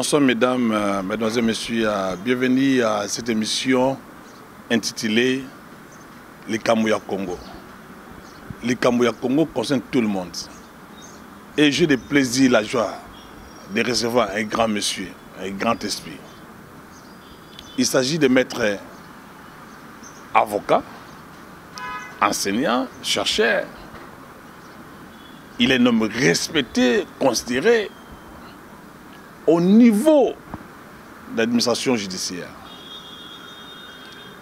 Bonsoir mesdames, mesdemoiselles, messieurs, bienvenue à cette émission intitulée Les Kamouya Congo. Les Kamouya Congo concerne tout le monde. Et j'ai le plaisir, la joie de recevoir un grand monsieur, un grand esprit. Il s'agit de maître avocat, enseignant, chercheur. Il est un homme respecté, considéré au niveau de l'administration judiciaire.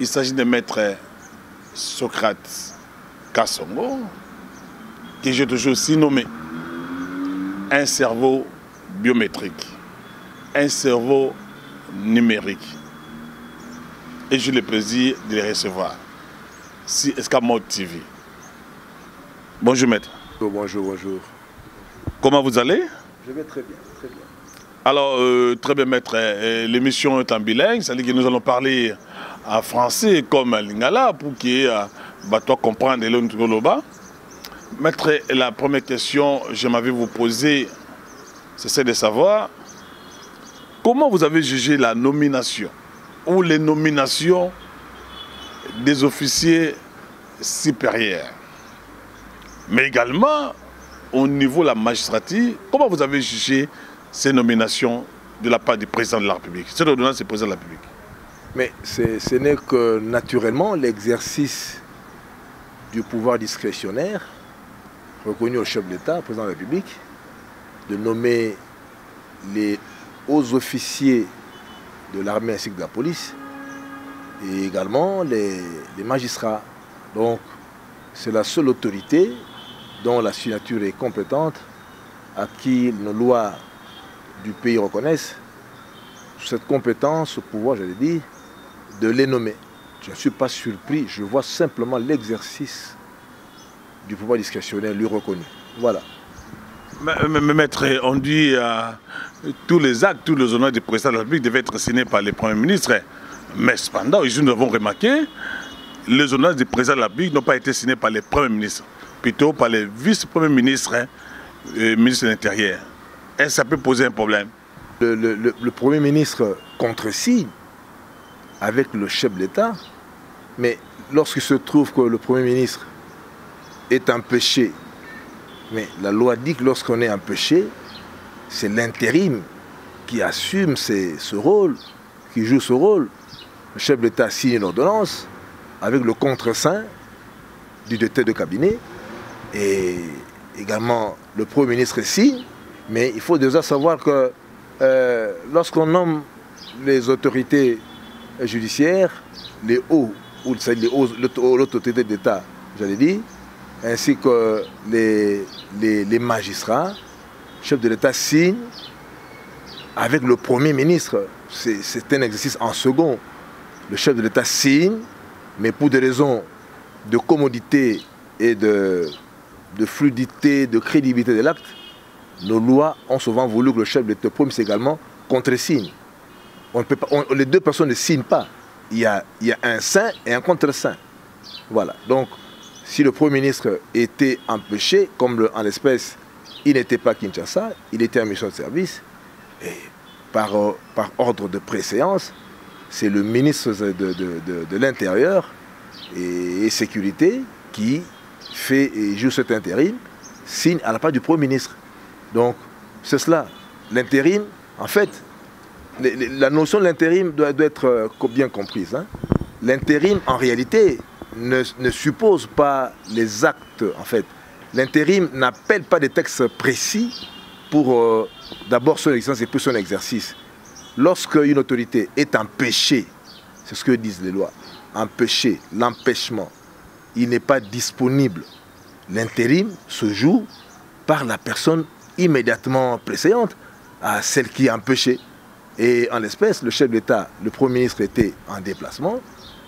Il s'agit de maître Socrate Kassongo, que j'ai toujours aussi nommé un cerveau biométrique, un cerveau numérique. Et j'ai le plaisir de les recevoir sur Escamot TV. Bonjour maître. Bonjour, bonjour. Comment vous allez? Je vais très bien, très bien. Alors, très bien maître, l'émission est en bilingue, c'est-à-dire que nous allons parler en français comme en lingala pour que toi comprendre le Ngoloba. Maître, la première question que j'aimerais vous poser, c'est celle de savoir comment vous avez jugé la nomination ou les nominations des officiers supérieurs, mais également au niveau de la magistrature, comment vous avez jugé ces nominations de la part du président de la République? Cette ordonnance du président de la République. Mais ce n'est que naturellement l'exercice du pouvoir discrétionnaire reconnu au chef de l'État, au président de la République, de nommer les hauts officiers de l'armée ainsi que de la police et également les magistrats. Donc c'est la seule autorité dont la signature est compétente, à qui nos lois du pays reconnaissent cette compétence, ce pouvoir, j'allais dire, de les nommer. Je ne suis pas surpris, je vois simplement l'exercice du pouvoir discrétionnaire lui reconnu. Voilà. Mais maître, on dit tous les actes, tous les honneurs du président de la République devaient être signés par les premiers ministres. Mais cependant, ici nous avons remarqué, les honneurs du président de la République n'ont pas été signés par les premiers ministres, plutôt par les vice-premiers ministres et ministres de l'Intérieur. Est-ce que ça peut poser un problème? Le Premier ministre contresigne avec le chef de l'État, mais lorsqu'il se trouve que le Premier ministre est empêché, mais la loi dit que lorsqu'on est empêché, c'est l'intérim qui assume ce rôle, qui joue ce rôle. Le chef de l'État signe l'ordonnance avec le contre-seing du directeur de cabinet et également le Premier ministre signe. Mais il faut déjà savoir que lorsqu'on nomme les autorités judiciaires, les hauts, ou l'autorité d'État, j'allais dire, ainsi que les magistrats, le chef de l'État signe avec le Premier ministre. C'est un exercice en second. Le chef de l'État signe, mais pour des raisons de commodité et de fluidité, de crédibilité de l'acte, nos lois ont souvent voulu que le chef de l'État promise également contre-signe. Les deux personnes ne signent pas. Il y a un sein et un contre-sein. Voilà. Donc, si le Premier ministre était empêché, comme en l'espèce, il n'était pas à Kinshasa, il était en mission de service, et par ordre de préséance, c'est le ministre de l'Intérieur et Sécurité qui fait et joue cet intérim, signe à la part du Premier ministre. Donc, c'est cela. L'intérim, en fait, la notion de l'intérim doit être bien comprise. Hein. L'intérim, en réalité, ne suppose pas les actes, en fait. L'intérim n'appelle pas des textes précis pour d'abord son existence et puis son exercice. Lorsque une autorité est empêchée, c'est ce que disent les lois, empêchée, l'empêchement, il n'est pas disponible. L'intérim se joue par la personne immédiatement précédente à celle qui est empêchée. Et en l'espèce, le chef de l'État, le Premier ministre était en déplacement,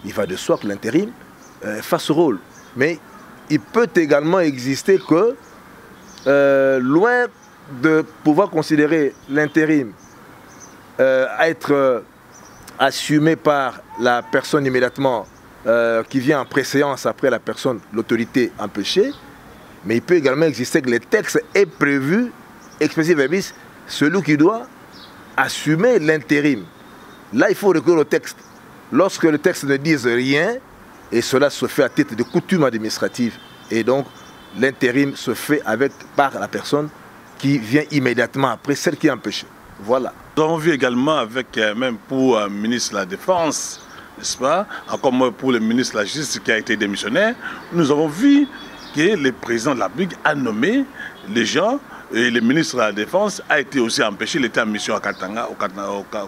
il va de soi que l'intérim fasse ce rôle. Mais il peut également exister que, loin de pouvoir considérer l'intérim à être assumé par la personne immédiatement qui vient en préséance après la personne, l'autorité empêchée, mais il peut également exister que les textes aient prévu, expressis verbis, celui qui doit assumer l'intérim. Là, il faut recourir au texte. Lorsque le texte ne dit rien, et cela se fait à titre de coutume administrative, et donc l'intérim se fait par la personne qui vient immédiatement après celle qui est empêchée. Voilà. Nous avons vu également avec, même pour le ministre de la Défense, n'est-ce pas, encore pour le ministre de la Justice qui a été démissionnaire, nous avons vu que le président de la République a nommé les gens, et le ministre de la Défense a été aussi empêché, il était en mission à Katanga, au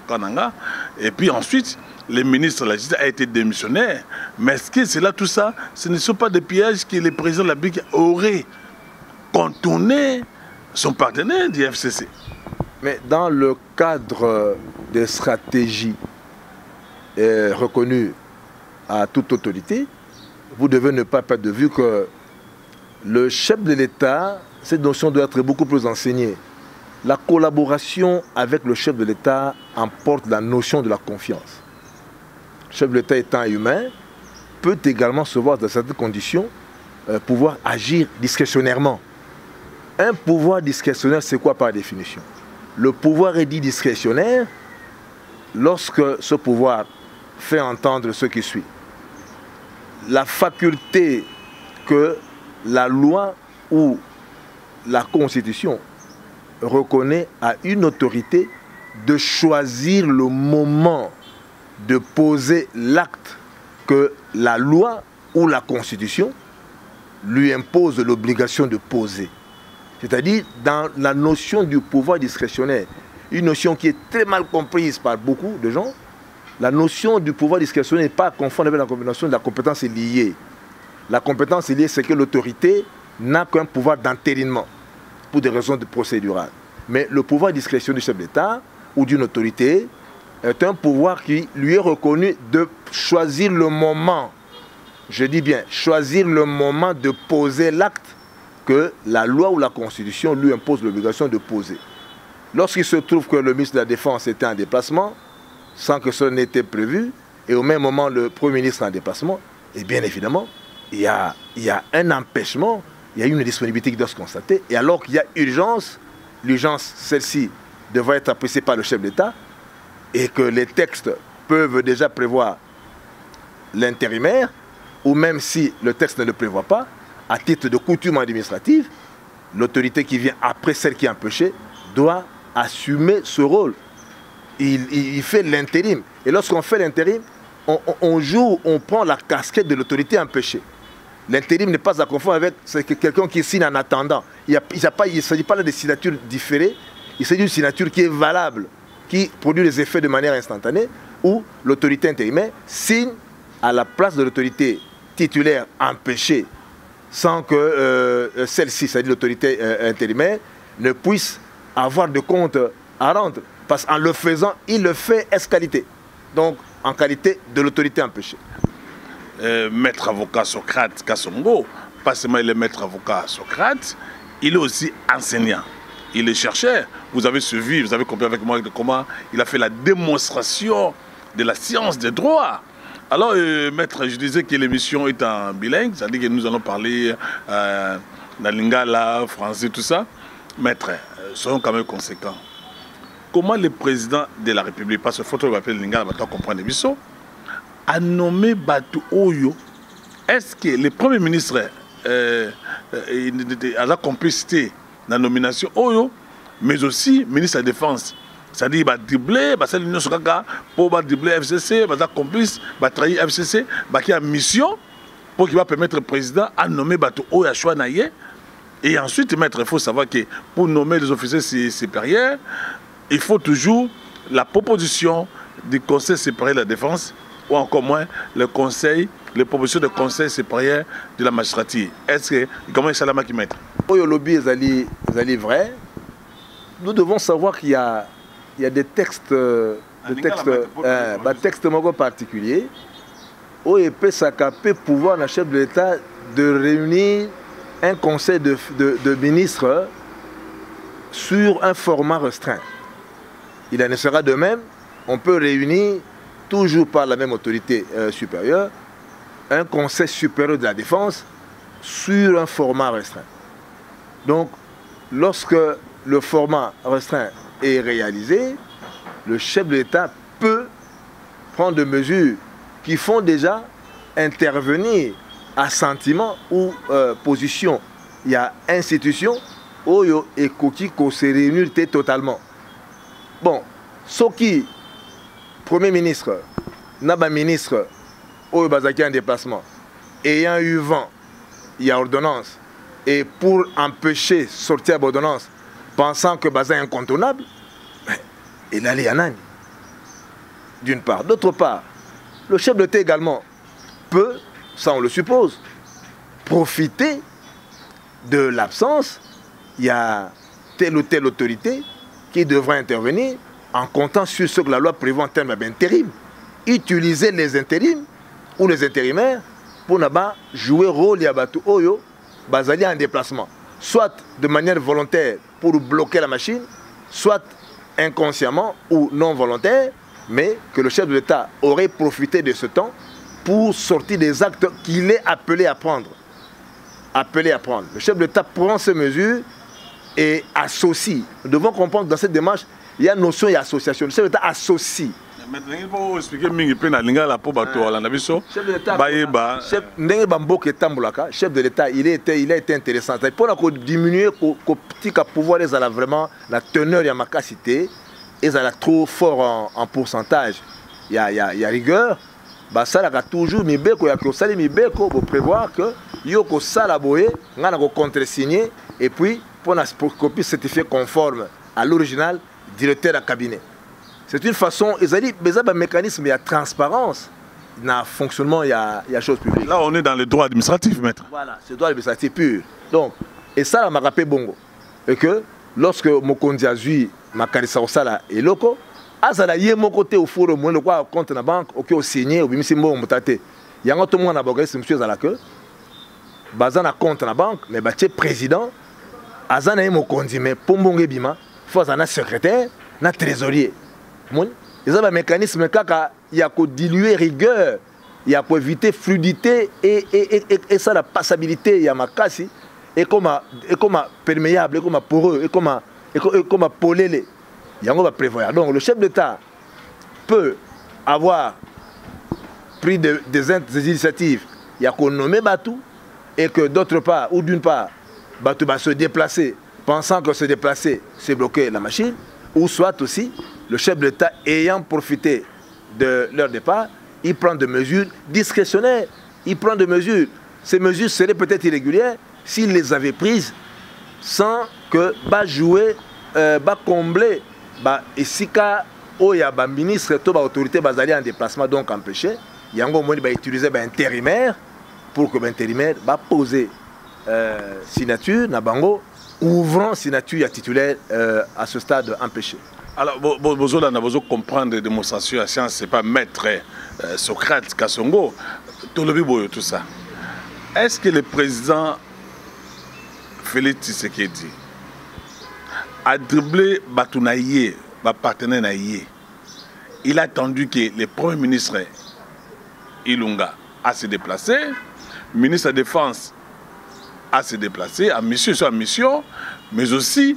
Kananga, et puis ensuite, le ministre de la Justice a été démissionnaire. Mais est-ce que c'est là tout ça, ce ne sont pas des pièges que le président de la République aurait contourné son partenaire du FCC? Mais dans le cadre des stratégies reconnues à toute autorité, vous devez ne pas perdre de vue que le chef de l'État, cette notion doit être beaucoup plus enseignée. La collaboration avec le chef de l'État emporte la notion de la confiance. Le chef de l'État étant humain, peut également se voir dans certaines conditions pouvoir agir discrétionnairement. Un pouvoir discrétionnaire, c'est quoi par définition? Le pouvoir est dit discrétionnaire lorsque ce pouvoir fait entendre ce qui suit. La faculté que la loi ou la Constitution reconnaît à une autorité de choisir le moment de poser l'acte que la loi ou la Constitution lui impose l'obligation de poser. C'est-à-dire dans la notion du pouvoir discrétionnaire, une notion qui est très mal comprise par beaucoup de gens, la notion du pouvoir discrétionnaire n'est pas à confondre avec la notion de la compétence liée. La compétence liée, c'est que l'autorité n'a qu'un pouvoir d'entérinement pour des raisons procédurales. Mais le pouvoir discrétionnaire du chef d'État ou d'une autorité est un pouvoir qui lui est reconnu de choisir le moment, je dis bien, choisir le moment de poser l'acte que la loi ou la Constitution lui impose l'obligation de poser. Lorsqu'il se trouve que le ministre de la Défense était en déplacement, sans que cela n'était prévu, et au même moment le Premier ministre en déplacement, et bien évidemment, il y a un empêchement, il y a une disponibilité qui doit se constater, et alors qu'il y a urgence, l'urgence, celle-ci, devrait être appréciée par le chef d'État, et que les textes peuvent déjà prévoir l'intérimaire, ou même si le texte ne le prévoit pas, à titre de coutume administrative, l'autorité qui vient après celle qui est empêchée doit assumer ce rôle. Il fait l'intérim. Et lorsqu'on fait l'intérim, on prend la casquette de l'autorité empêchée. L'intérim n'est pas à confondre avec quelqu'un qui signe en attendant. Il ne s'agit pas là de signatures différées, il s'agit d'une signature qui est valable, qui produit les effets de manière instantanée, où l'autorité intérimaire signe à la place de l'autorité titulaire empêchée, sans que celle-ci, c'est-à-dire l'autorité intérimaire, ne puisse avoir de compte à rendre. Parce qu'en le faisant, il le fait ès-qualité. Donc, en qualité de l'autorité empêchée. Maître avocat Socrate Kassongo, pas seulement il est maître avocat Socrate, il est aussi enseignant. Il est chercheur. Vous avez suivi, vous avez compris avec moi comment il a fait la démonstration de la science des droits. Alors, maître, je disais que l'émission est en bilingue, c'est-à-dire que nous allons parler dans lingala, français, tout ça. Maître, soyons quand même conséquents. Comment le président de la République, parce que faut appeler lingala, on comprendre biso, a nommé Batu Oyo? Est-ce que le Premier ministre a la complicité dans la nomination Oyo, mais aussi ministre de la Défense? C'est-à-dire qu'il va dribbler, c'est l'Union Sokaka pour dribbler FCC, il va complice, il va trahir FCC, il y a une mission pour qu'il va permettre au président à nommer Batu Oyo à Chouanaye. Et ensuite, maître, il faut savoir que pour nommer les officiers supérieurs, il faut toujours la proposition du Conseil supérieur de la Défense, ou encore moins les propositions du Conseil supérieur de la magistrature. Est-ce que, comment est-ce que maître? Oyo lobby est vrai. Nous devons savoir qu'il y a des textes, textes particuliers où il peut s'accaper pouvoir dans le chef de l'État de réunir un conseil de ministres sur un format restreint. Il en sera de même, on peut réunir, toujours par la même autorité supérieure, un conseil supérieur de la défense sur un format restreint. Donc, lorsque le format restreint est réalisé, le chef de l'État peut prendre des mesures qui font déjà intervenir à sentiment ou position. Il y a institution où et qui se réunit totalement. Bon, ce qui, Premier ministre, Naba ministre, où Bazaki en déplacement, ayant eu vent, il y a ordonnance, et pour empêcher sortir l'ordonnance, pensant que Baza est incontournable, il allait à Nani. D'une part. D'autre part, le chef de l'État également peut, ça on le suppose, profiter de l'absence. Il y a telle ou telle autorité qui devra intervenir en comptant sur ce que la loi prévoit en termes d'intérim. Utiliser les intérims ou les intérimaires pour jouer rôle Yabatou Oyo, Bazali en déplacement. Soit de manière volontaire pour bloquer la machine, soit inconsciemment ou non volontaire, mais que le chef de l'État aurait profité de ce temps pour sortir des actes qu'il est appelé à prendre. Le chef de l'État prend ces mesures et associe. Nous devons comprendre que dans cette démarche, il y a une notion d'association. Le chef de l'État associe. Maintenant, il faut expliquer chef de l'État, il a été intéressant. Pour diminuer le petit pouvoir, ils ont vraiment la teneur de ma capacité, ils ont trop fort en pourcentage. Il y a rigueur. Ça a toujours mis pour prévoir que Yoko Salaboye, on a contre-signé et puis pour qu'on puisse certifier conforme à l'original directeur de cabinet. C'est une façon, ils ont dit, mais il y a un mécanisme, il y a transparence, dans le fonctionnement, il y a chose publique. Là, on est dans le droit administratif, maître. Voilà, c'est le droit administratif pur. Donc, et ça, m'a rappelé bongo. Et que lorsque Mokondi a vu ma carissa au sala et loco, azala yé mon côté au four au moins le quoi compte na banque, ok au signé, ou bien c'est bon mutate. Il y a un autre monde à Bogaïs, monsieur Zalake, bazana compte na banque, mais baché président, azana yé Mokondi, mais pombonge bima, faut un secrétaire, na trésorier. Il y a un mécanisme il y a qu'à diluer rigueur, il y a qu'à éviter fluidité et ça la passabilité, il y a ma casse et comme perméable, et comme poreux, et comme polélé. Il y a un prévoir. Donc le chef d'État peut avoir pris des initiatives, il y a qu'on nomme Batou et que d'autre part, ou d'une part, Batou va se déplacer, pensant que se déplacer, c'est bloquer la machine, ou soit aussi le chef de l'État ayant profité de leur départ, il prend des mesures discrétionnaires, il prend des mesures. Ces mesures seraient peut-être irrégulières s'il les avait prises sans que jouer, combler, et si il y a un ministre, toute l'autorité basée en déplacement, donc empêché, il y a un moment qui utiliser un intérimaire pour que l'intérimaire va poser signature, ouvrant signature à titulaire à ce stade empêché. Alors, vous comprendre la démonstration à science, ce n'est pas maître Socrate Kassongo, tout ça. Est-ce que le président Félix Tshisekedi a dribblé Batounaïe, partenaire Naïe? Il a attendu que le Premier ministre Ilunga a se déplacé, le ministre de la Défense a se déplacé, en mission sur mission, mais aussi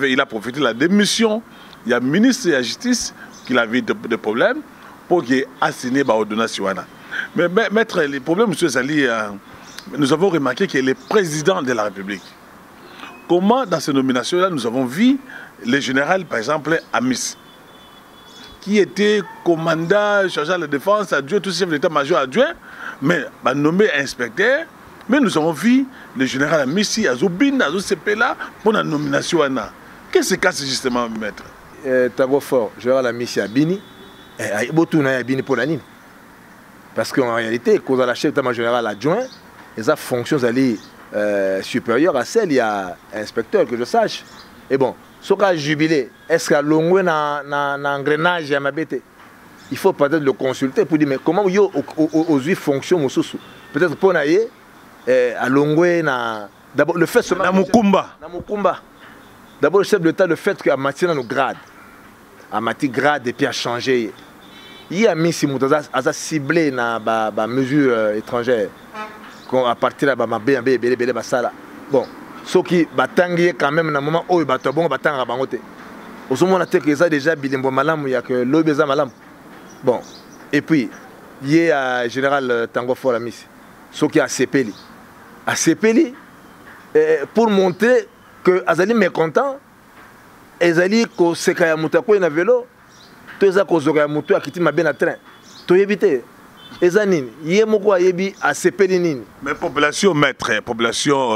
il a profité de la démission. Il y a le ministre de la Justice qui a eu des problèmes pour qu'il ait signé l'ordonnance. Mais maître, le problème, M. Zali, nous avons remarqué qu'il est le président de la République. Comment, dans ces nominations-là, nous avons vu le général, par exemple, Amis, qui était commandant, chargé de la défense, adjoint, tout chef d'état-major adjoint, mais nommé inspecteur. Mais nous avons vu le général Amis, Azobin, Azosepela, pour la nomination. Qu'est-ce que c'est justement, maître? Tago fort, général Amis Abini, et Botouna Abini pour la ligne. Parce qu'en réalité, quand on a la chef d'état-major général adjoint, les fonctions allaient supérieures à celles, il y a un inspecteur, que je sache. Et bon, ce qui a jubilé, est-ce qu'il y a l'ongoué dans l'engrenage à ma bête? Il faut peut-être le consulter pour dire, mais comment il y a aux 8 fonctions, peut-être pour naïe, à l'ongoué, d'abord le fait seulement. Namukumba. D'abord le chef de l'État, le fait qu'à matière nos grades, à matière grade et puis à changer. Il y a mis à ciblé dans la mesure étrangère à partir de la BNB, bon, ce qui batangé quand même dans le moment où il bat bon, batang à bangote. Au moins, on a déjà bilimbo malam, il y a que l'obéza malam. Bon, et puis, il y a général Tango Foramis, ce qui est à Sepeli. À Sepeli, pour montrer que Azali mécontent, Azali ko sekaya mutako na vélo, to za ko zoka mutu akiti mabe na train. To yebite. Ezanine, yé moko yebi à Sepeli nini. Mais population maître, population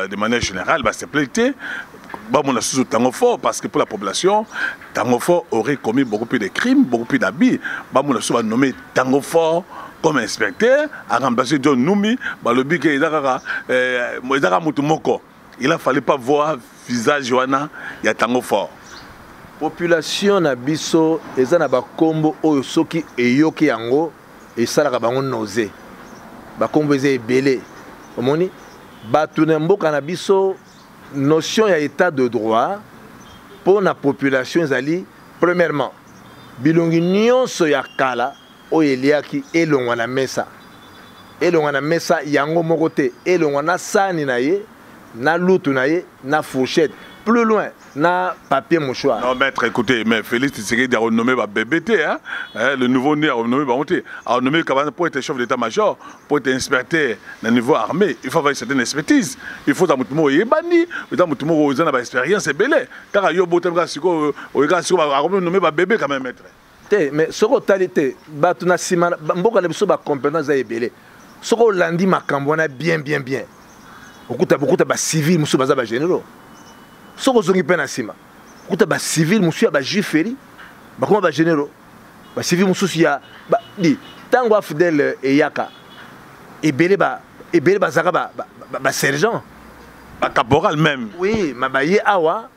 de manière générale, bah c'est plaité. Bah mon sous Tango Fort parce que pour la population, Tango Fort aurait commis beaucoup plus de crimes, beaucoup plus d'abus. Bah mon sous va nommer Tango Fort comme inspecteur, à remplacer John Noumi, bah le but que Izara Mutumoko. Il a fallu pas voir visage Johanna, il y a Tango Fort. Population na biso ezana ba kombo oyo soki eyoki yango esalaka bango nausée. Ba kombo eze ebele. Omoni batu na mboka na biso notion ya état de droit pour la population ezali premièrement bilongi nyonso ya kala oyo eliaki elongwa na mesa. Elongwa na mesa yango moko te, elongwa na sani na ye, na lutu na ye, na fourchette. Plus loin, na papier mouchoir. Non, maître, écoutez, mais Félix Tshisekedi a renommé BBT, hein, le nouveau-né a renommé Bamonté, a renommé pour être chef d'état-major, pour être inspecteur au niveau armé. Il faut avoir une certaine expertise. Il faut que vous ayez banni, vous ayez une expérience, c'est belé. Car il y a renommé bébé quand même, maître. Mais ce que talité, batuna simana, mboka na biso ba compétence za ebele. Ce que landi makambona bien. Okuta ba civil muso baza ba généraux. Ce que zongi pe na sima. Okuta ba civil muso ya ba juiferi, ba koma ba généraux. Ba civil muso ya ba di tango fidèle eyaka. Ebele ba zaka ba sergent, ba caporal même. Oui, ma ba ye awa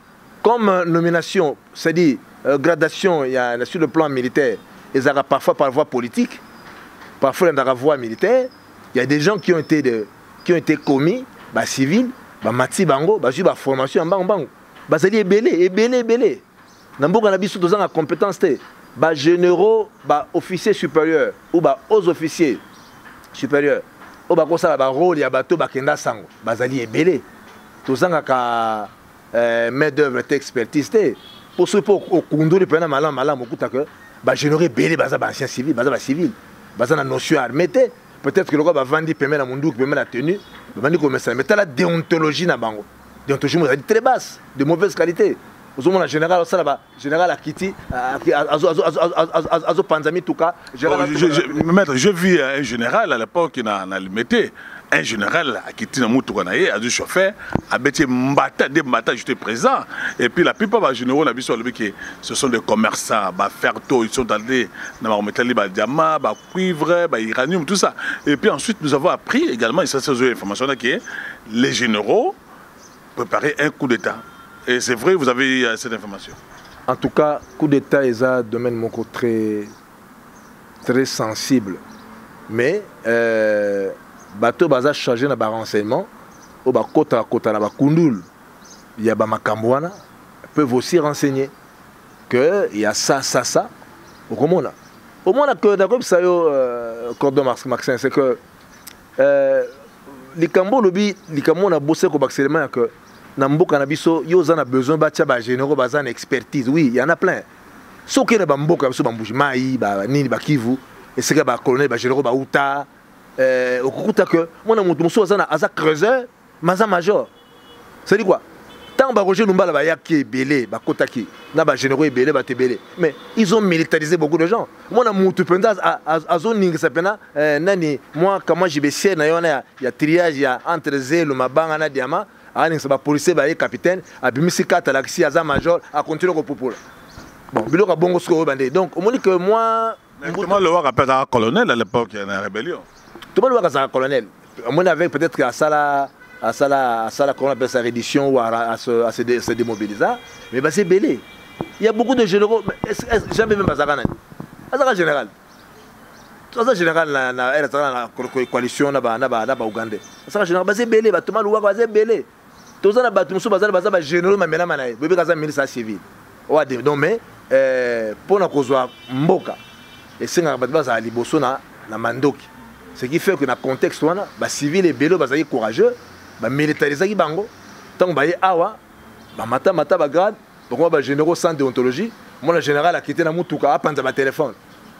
comme nomination, c'est-à-dire gradation, il y a sur le plan militaire, ils ont parfois par voie politique, parfois par voie militaire. Il y a des gens qui ont été commis, bah, civils, bah, mati bango, bah, juste formation en bango. Bah, c'est belé. Namboka na biso dozanga compétence té, bah, généraux, bah, officiers supérieurs ou bah, aux officiers supérieurs. Ou bah, comme ça, bah, rôle ya bateau bah, kenda sango, bah, zali belé. Dozanga ka main d'œuvre té expertise té. Pour ceux qui ont conduit le malam, générer belé baza ancien civil, baza civil, baza na notion armée. Peut-être que le gars va vendre permet la mundu, permet la tenue, vendre comme ça. Mais t'as la déontologie na bango. Déontologie très basse, de mauvaise qualité. Au moins la général ça là-bas, général Akiti, azo panzami tout cas. Maître, je vis un général à l'époque qui n'a limité. Un général a quitté le Moutouanaye, a dû chauffeur, a bêté Mbata, des Mbata, j'étais présent. Et puis la plupart des généraux, ce sont des commerçants, Ferto, ils sont allés dans le diamant, cuivre, uranium, tout ça. Et puis ensuite, nous avons appris également, et ça c'est une information, que les généraux préparaient un coup d'État. Et c'est vrai, vous avez cette information. En tout cas, coup d'État est un domaine très sensible. Mais, bateau baza chargé na ba renseignement au ba kota na ba kundul ya ba makambwana peuvent aussi renseigner que il y a ça au komona que d'accord ça yo cordon Maxin c'est que likambo lobi likambo na bossé ko baxellement que na mboka na biso yo za na besoin ba tia ba généraux baza na expertise. Oui, il y en a plein. So que na ba mboka biso ba mbujimai ba nini ba Kivu et c'est que ba colonel ba généraux ba uta okukuta que moi na mutu aza creuseur maza major. C'est dit quoi? Tant ba Roger Lumbala ba yaki belé ba kotaki na ba généraux belé ba tebelé. Mais ils ont militarisé beaucoup de gens. Moi na mutu penda azo ninga sapena nani moi comment j'ai baissé na yona ya triage ya entre zelo mabanga na diamant ani sa ba policier ba capitaine abimisi kata laxi aza major a continuer ko popola. Bon biloko bongo sko bandé. Donc on dit que moi comment le roi appelle un colonel à l'époque il y a une rébellion. Tout le monde voit un colonel. On avait peut-être qu'à ça, qu'on appelle sa reddition ou à se démobiliser. Mais bah, c'est belé. Il y a beaucoup de généraux. Jamais même Bazarana. Bazarana général. Bazarana général, la coalition na Ougandais. Bazarana général, c'est belé. Tout le monde voit c'est belé. Tout ça, Bazarana général, mais là, bébé Gaza ministre civil. Donc, mais pour la cause Mboka, et c'est un Bazarana à Liboso na Mandoki. Ce qui fait que dans le contexte, les civils et les bélos sont courageux, les militaires sont bango, tant que awa, mata grade, Donc moi généraux sans déontologie, moi le général a quitté na mutuka a panza ma téléphone.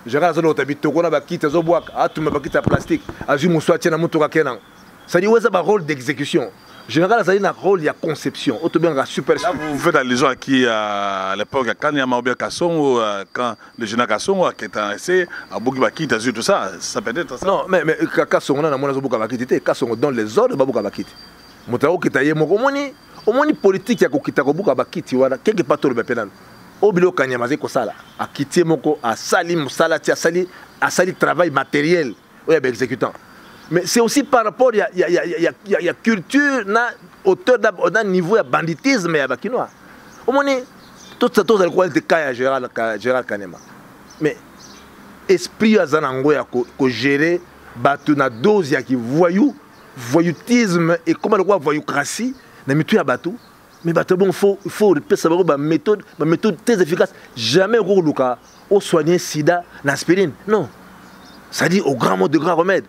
Général zo tabit to kona ba kita zo boak a tuma ba kita plastique a ju muswa tia na mutuka kenan. Ça dit ouais ça ba rôle d'exécution. Général ça dit na rôle il y a conception. Auto bien super. Là vous faites allusion à qui à l'époque quand il y a Maobia Kasson quand le général Kasson qui était essayé à Boki ba kita tout ça peut être ça. Non mais Kasson na mona zo boka ba kitité Kasson donne les ordres ba boka ba kiti. Mutao kitaye moko omoni politique ya kokita ko boka ba kiti wana quelque part to le penana. Obilo kanyamaze ko sala akiti moko a sali musala ti a sali travail matériel ou ya exécutant. Mais c'est aussi par rapport il y a culture na hauteur d'un niveau de banditisme ya bakinois. Omoni tout ça tout le de kaya Gérald Kanema. Mais esprit azanango ya ko gérer batu na dose ya ki voyoutisme et comment le quoi voyoucratie na mitu ya batu. Mais bon, il faut savoir une méthode très efficace. Jamais au soigner sida, l'aspirine. Non. Ça dit au grand mot de grand remède.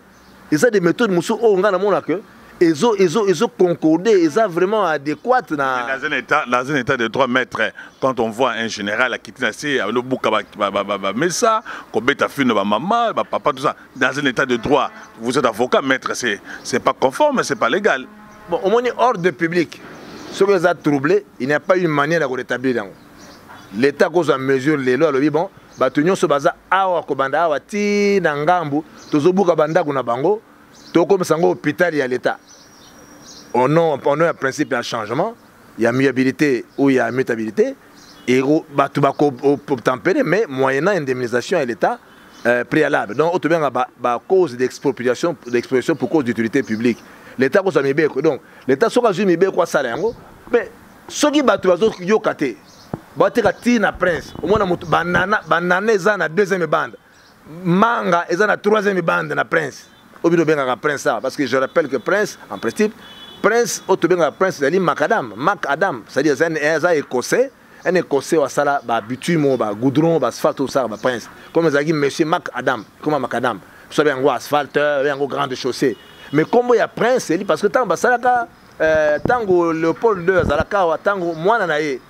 Et ça des méthodes moussou au grand monde que ils ont concordé, ils ont vraiment adéquates dans un état de droit maître. Quand on voit un général à quitter le bouc mais ça, qu'on bête à fine maman, papa tout ça, dans un état de droit, vous êtes avocat maître, c'est pas conforme, c'est pas légal. Bon, au moins ordre public. Ce qui les a troublés, il n'y a pas une manière de rétablir. L'État cause en mesure les lois, le bon, batunion se basa awa kobanda awa ti nangambu, tozobuka banda kuna bango, to comme sango hôpital il y a l'État. On a un principe de changement, il y a miabilité ou il y a mutabilité, et batu bako tempérer, mais moyennant indemnisation à l'État préalable. Donc autant bien cause d'expropriation pour cause d'utilité publique. L'État cause mibeko donc l'État soka ju mibeko sala yango mais soki batu bazo yokate bateka ti na prince au moins banana eza na deuxième bande manga eza na troisième bande na prince obido benga prince ça parce que je rappelle que prince en principe prince auto benga prince ali macadam c'est-à-dire un écossais wa sala ba bitume ba goudron ba asphalte ça ba prince comme ezaki monsieur macadam comment macadam so bien ngo asphalte bien ngo grande chaussée. Mais comme il y a prince, parce que tant que Léopold II, tango moi naïe,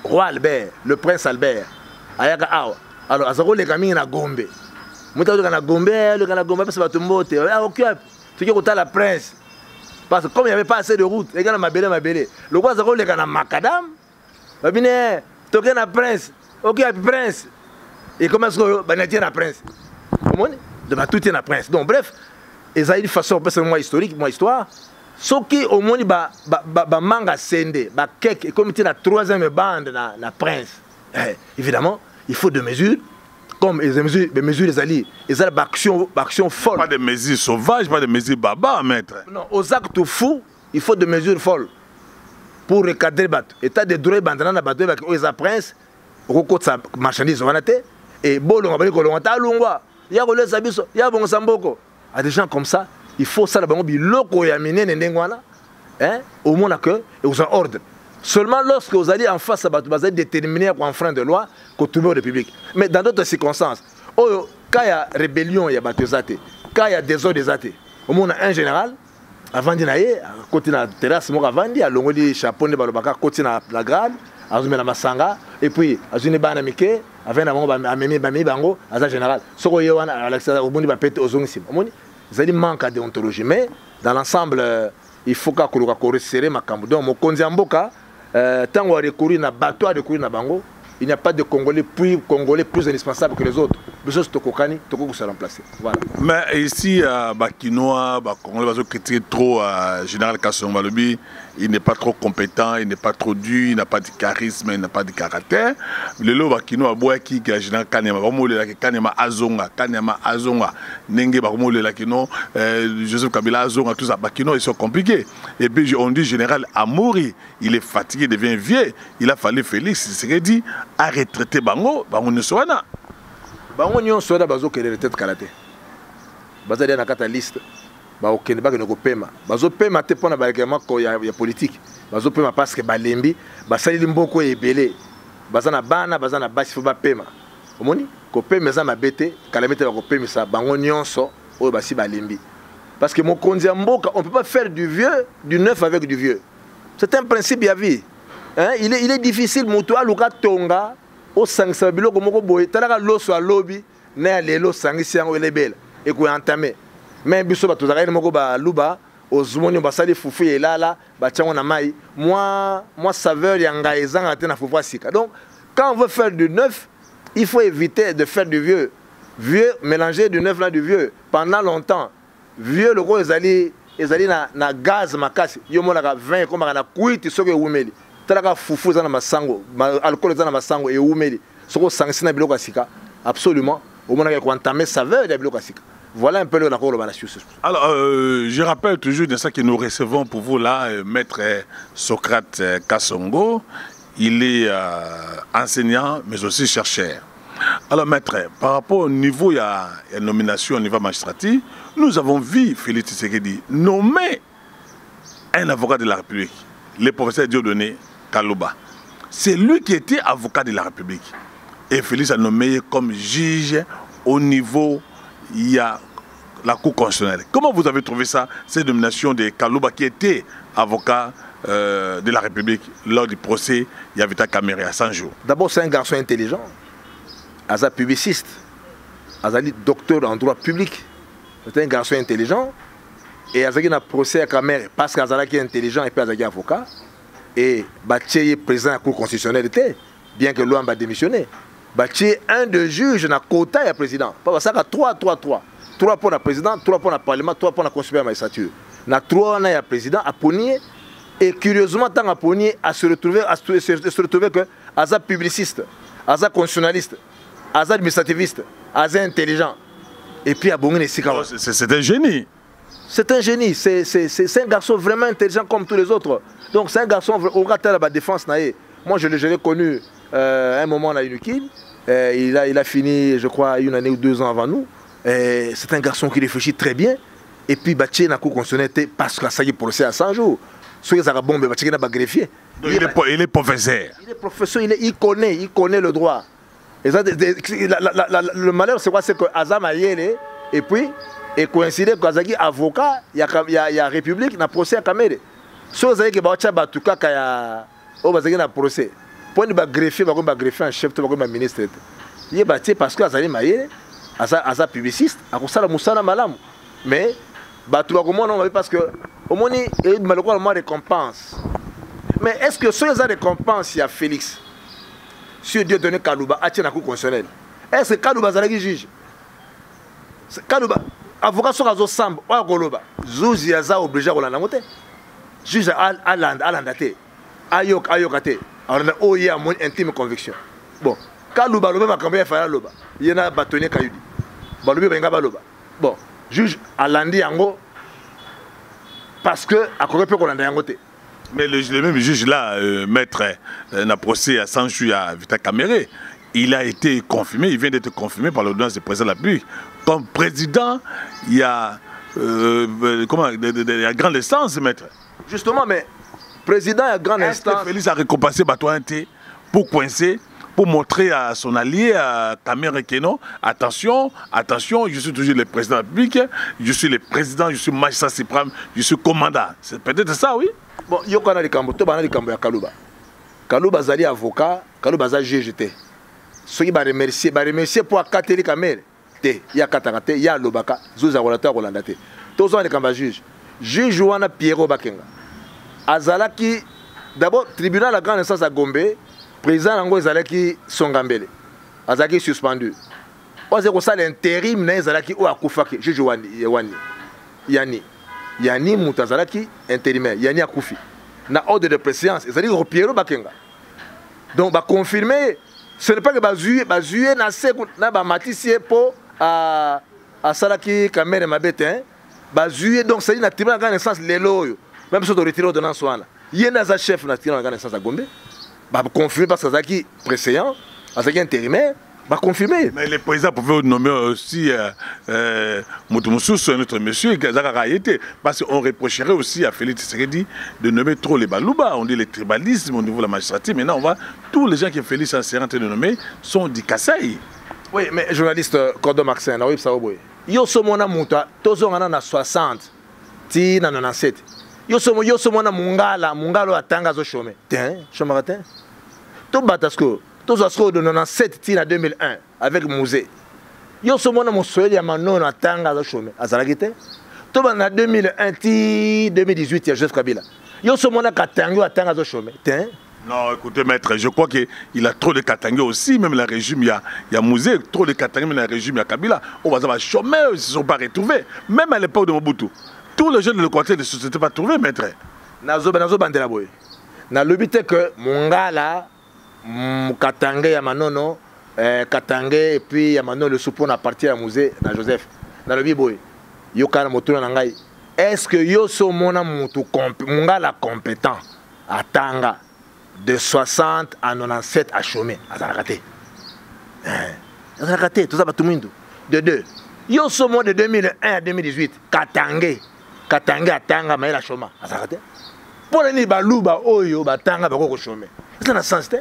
roi Albert, le prince Albert, ayaka awa. Alors azako les gamins na Gombe. Muta na Gombe, parce que batumbote, occupe. Tu que la prince. Parce que comme il n'y avait pas assez de route, les gars ma belle. Le roi azako les na macadam. Babine, toke na prince. Occupe prince. Et comment est-ce que banati na prince? Comment? De ma tout na prince. Donc bref, et ça a une façon personnellement historique, moi histoire. Ce qui au moins manga sende, kek, et comme il y a la troisième bande na prince. Évidemment, il faut des mesures, comme les mesures des alliés, et ça action folle. Pas des mesures sauvages, pas des mesures baba, maître. Non, aux actes fous, il faut des mesures folles pour recadrer le bateau. État de droit bandana na bateau avec les prince, recote sa marchandise et bon on va dire que l'on a longwa, il y a le sabiso, il y a bon samboko. À des gens comme ça, il faut ça d'abord biloko ya minene ndengwana, au moins que et aux ordre. Seulement lorsque vous allez en face à bateau, vous allez déterminer à enfreindre de loi que tout le monde est public. Mais dans d'autres circonstances, quand il y a rébellion, il y a bateau zate, quand il y a désordre des athées, au moins un général, avant d'y aller, côté la terrasse, moi avant d'y aller, on dit chapeau de balobaka, côté la grade, azumé la masanga, et puis azumé banamike, avec un moment amené bango, azan général. Ce qu'on y a, Alexandre, au monde va péter aux ongles. Au monde, ça dit manque à déontologie, mais dans l'ensemble, il faut qu'on resserre ma cambo. Donc, mon konziamboka, tant qu'on a recouru na bateau, a recouru na bango, il n'y a pas de Congolais plus indispensable que les autres. Besoin de Tokokani, Tokoko se remplacer. Voilà. Mais ici, Bakinois, Congolais, ils critiquent trop Général Kasson Balobi. Il n'est pas trop compétent, il n'est pas trop dur, il n'a pas de charisme, il n'a pas de caractère. Le lot Bakinois, Boaki, Général Kanyama, Kanyama Azonga, Nenge, Lakino, Joseph Kabila Azonga, tout ça. Bakinois, ils sont compliqués. Et puis on dit Général Amouri, il est fatigué, il devient vieux. Il a fallu Félix, il serait dit, à retraiter Bango, Bango ne soit pas. Bango nyon soda bazo kele retraite karaté. Baza dia na kata liste. Ba okende ba ke pema. Bazo pema te pona ba ko ya politique. Bazo pema parce que balembi, ba salili mboko ebele. Baza na bana, baza na basi fo ba pema. Omoni ko pema za mabete, kalamete ba ko pema sa bango nyonso o basi balembi. Parce que mon konzi mboka, on peut pas faire du vieux, du neuf avec du vieux. C'est un principe ya vie. Hein? Il est difficile, Moutoua Luka Tonga, au Sangsabilo, comme on boit, Talaka Loso à lobby, Né Lelo Sangisian ou les belles, et qu'on entamé. Mais Bissot, tu as Mogoba Luba, aux Zumoni Bassali Foufou et là, Bachon Amai, moi, saveur Yangaïzan à Tena Foufou Sika. Donc, quand on veut faire du neuf, il faut éviter de faire du vieux. Vieux, mélanger du neuf là du vieux. Pendant longtemps, vieux, le gros, ils allaient na gaz, ma casse, ils ont 20 comme na kuiti, ce que vous mettez. Talaka Foufou, zana masango, alcool zana masango et vous mettez. Ce que sanctionne à Biloka Sika, absolument. Au moment où on entame saveur de Biloka Sika. Voilà un peu le rôle de la suite. Alors, je rappelle toujours de ça que nous recevons pour vous là, maître Socrate Kassongo. Il est enseignant, mais aussi chercheur. Alors, maître, par rapport au niveau, il y a une nomination au niveau magistratif, nous avons vu Félix Tshisekedi nommer un avocat de la République, le professeur Dieudonné Kalouba. C'est lui qui était avocat de la République. Et Félix a nommé comme juge au niveau, il y a la Cour constitutionnelle. Comment vous avez trouvé ça, cette nomination de Kalouba qui était avocat de la République lors du procès Yavita Kamere à 100 jours? D'abord, c'est un garçon intelligent, un publiciste, un docteur en droit public. C'est un garçon intelligent et il a un procès à Kamere parce qu'il est intelligent et puis il est avocat. Et Bachie est président de la Cour constitutionnelle, bien que l'homme a démissionné. Bachie est un des juges dans le quota et président. Parce qu'il y a 3. 3 pour le président, 3 pour le parlement, 3 pour la constitution de la magistrature. Dans 3 ans, il y a le président à Pogné. Et curieusement, tant à Pogné, à se retrouver que Aza publiciste, Aza constitutionnaliste, Aza administrativiste, Aza intelligent. Et puis à Bongé, c'est un génie. C'est un génie. C'est un garçon vraiment intelligent comme tous les autres. Donc c'est un garçon, au regard de la défense, moi je l'ai connu un moment à l'UNIKIL. Il a fini, je crois, 1 année ou 2 ans avant nous. C'est un garçon qui réfléchit très bien. Et puis, Bachie n'a pas constitutionnel parce que ça y est procès à 100 jours. Ceux qui ont bombé, Bachie n'a pas greffier. Il est professeur. Il est professeur, il connaît le droit. Et ça, le malheur, c'est quoi? C'est que Azam a yélé, et puis, et coïncide que Azaki avocat, il y a République, il y a procès à Kamere. Ceux qui ont fait tout cas, il y a procès. Pour ne pas greffer, il va greffer un chef, il va un ministre. Il est battu parce que Azali Maye, Aza publiciste, à cause de la moussana malam. Mais, tout le monde, parce que, au moins, il y a malheureusement récompense. Mais est-ce que sur les récompenses, il y a Félix, sur Dieu donné Kalouba, à la Cour constitutionnelle? Est-ce que Kalouba est juge? Kalouba, avocat sur Azo Samb, ou à Goloba, Zouzi Aza obligé à Roland juge à l'andate, ayokate. Alors, il y a mon intime conviction. Bon, Kalouba, le même a combien fait Loba? Il y en a bâtonné Kayudi. Bon, juge à l'andi Yango, parce que, à quoi peut qu'on a Yangote? Mais le même juge là, maître, n'a procès à 100 jours à Vita Kamere, il a été confirmé, il vient d'être confirmé par l'ordonnance du président de la République. Comme président, il y a la grande instance, maître. Justement, mais président a grande instance. Félix a récompensé Batouanté pour coincer, pour montrer à son allié, à Kamere Keno, attention, je suis toujours le président de la République, je suis le président, je suis magistrat suprême, je suis commandant. C'est peut-être ça, oui? Bon, il y a des cambo, il y a des cambo à Kalouba. Kalouba est avocat, Kalouba est GGT. Ceux qui vont remercier pour Kateri Kamere. Il y a Katarate, il y a Lobaka, Zouza Rolata Rolandate. Tous les cambo juge. Juge Jouana Pierrot Bakenga. Azalaki, d'abord, tribunal à grande instance à Gombe, président Ango Azalaki Songambele. Azalaki suspendu. On sait que ça l'intérim n'est Azalaki ou à Koufaki, juge Yani Moutazalaki, intérimaire, Yani Akoufi. Na ordre de préséance, ils ont dit Pierrot Bakenga. Donc, va confirmer, ce n'est pas que Bazuye n'a matissé pour à Salaki Kamere Mabete. Bazuye, donc, c'est une tribunal à grande instance, les loyaux. Même si on retire l'ordonnance, il y a un chef dans la grande instance à Gombe. Va confirmer parce que Azaki préséant, Azaki intérimaire. Va confirmer. Mais les présidents pouvaient nommer aussi Moutoumoussou, notre monsieur, parce qu'on reprocherait aussi à Félix Tshisekedi de nommer trop les Balouba. On dit les tribalismes au niveau de la magistrature. Maintenant, on voit tous les gens qui ont Félix en train de nommer sont du Kassai. Oui, mais journaliste Cordon Maxin, oui, ça va. Yo somona mouta, tozo ngana na 60, ti na 97. Yo somo na mungala atanga zo chômer. Tiens, chômer te. To batasko, to zasko de 97 tina 2001 avec Mouzé. Yo somo na mosoeli ya manono atanga zo chômer. Azalaki te. To ba na 2001 ti 2018 ya Joseph Kabila. Yo somo na Katango atanga zo chômer. Tiens. Non, écoutez, maître, je crois qu'il a trop de Katanga aussi, même le régime, il y a Mouzé, trop de Katanga, même le régime, il y a Kabila. On va avoir chômeurs, ils ne se sont pas retrouvés. Même à l'époque de Mobutu. Tous les jeunes de l'équateur ne se sont pas trouvés, maître. Nazo bandela boy. Na lobite que Mongala, Katanga ya manono, Katanga et puis ya manono le soupon à partir à Mouzé, na Joseph. Na lobi boy. Yo kana moto na ngai. Est-ce que yo so mona mutu Mongala compétent atanga de 60 à 97 à chômer. Azalakate. Azalakate, tout ça va tout le monde. De 2. Yo somo de 2001 à 2018, Katanga atanga mais la chôma. Azalakate. Pour les baluba oyo batanga bako chômer. Ça n'a sens té.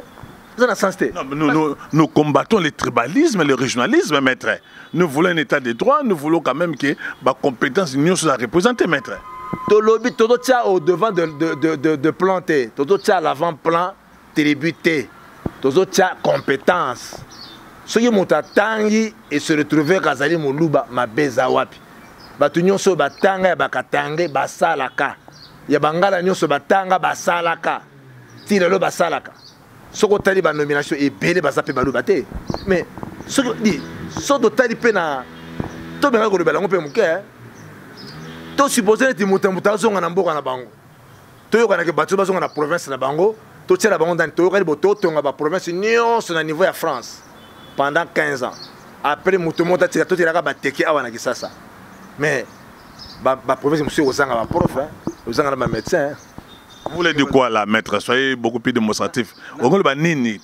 Ça n'a sens té. Non, nous combattons le tribalisme et le régionalisme, maître. Nous voulons un état de droit, nous voulons quand même que la compétence union soit représentée, maître. Tolobi todo tia au devant de planter, todo tia l'avant-plan tributé, todo tia compétence. Ce qui monta tangi et se retrouver kazali moluba mabeza wapi. Batu nyonso batanga ya bakatange basalaka. Ya bangala nyonso batanga basalaka. Tire lo basalaka. Soko tali ba nomination et belé basape baluba te. Mais ce qui dit, so tali pe na to benga ko lebala ngopé muke. To supposé que mutambuta zonga na mboka na bango. To yokana ke batu bazonga na province na bango, to tshela bango dans to yokali boto tonga ba province nyonso na niveau ya France pendant 15 ans. Après mutumonta tshela to tshela ka bateki awana kisasa. Mais ba province monsieur ozanga ba prof hein, ozanga ba médecin. Vous voulez dire quoi là, maître? Soyez beaucoup plus démonstratif.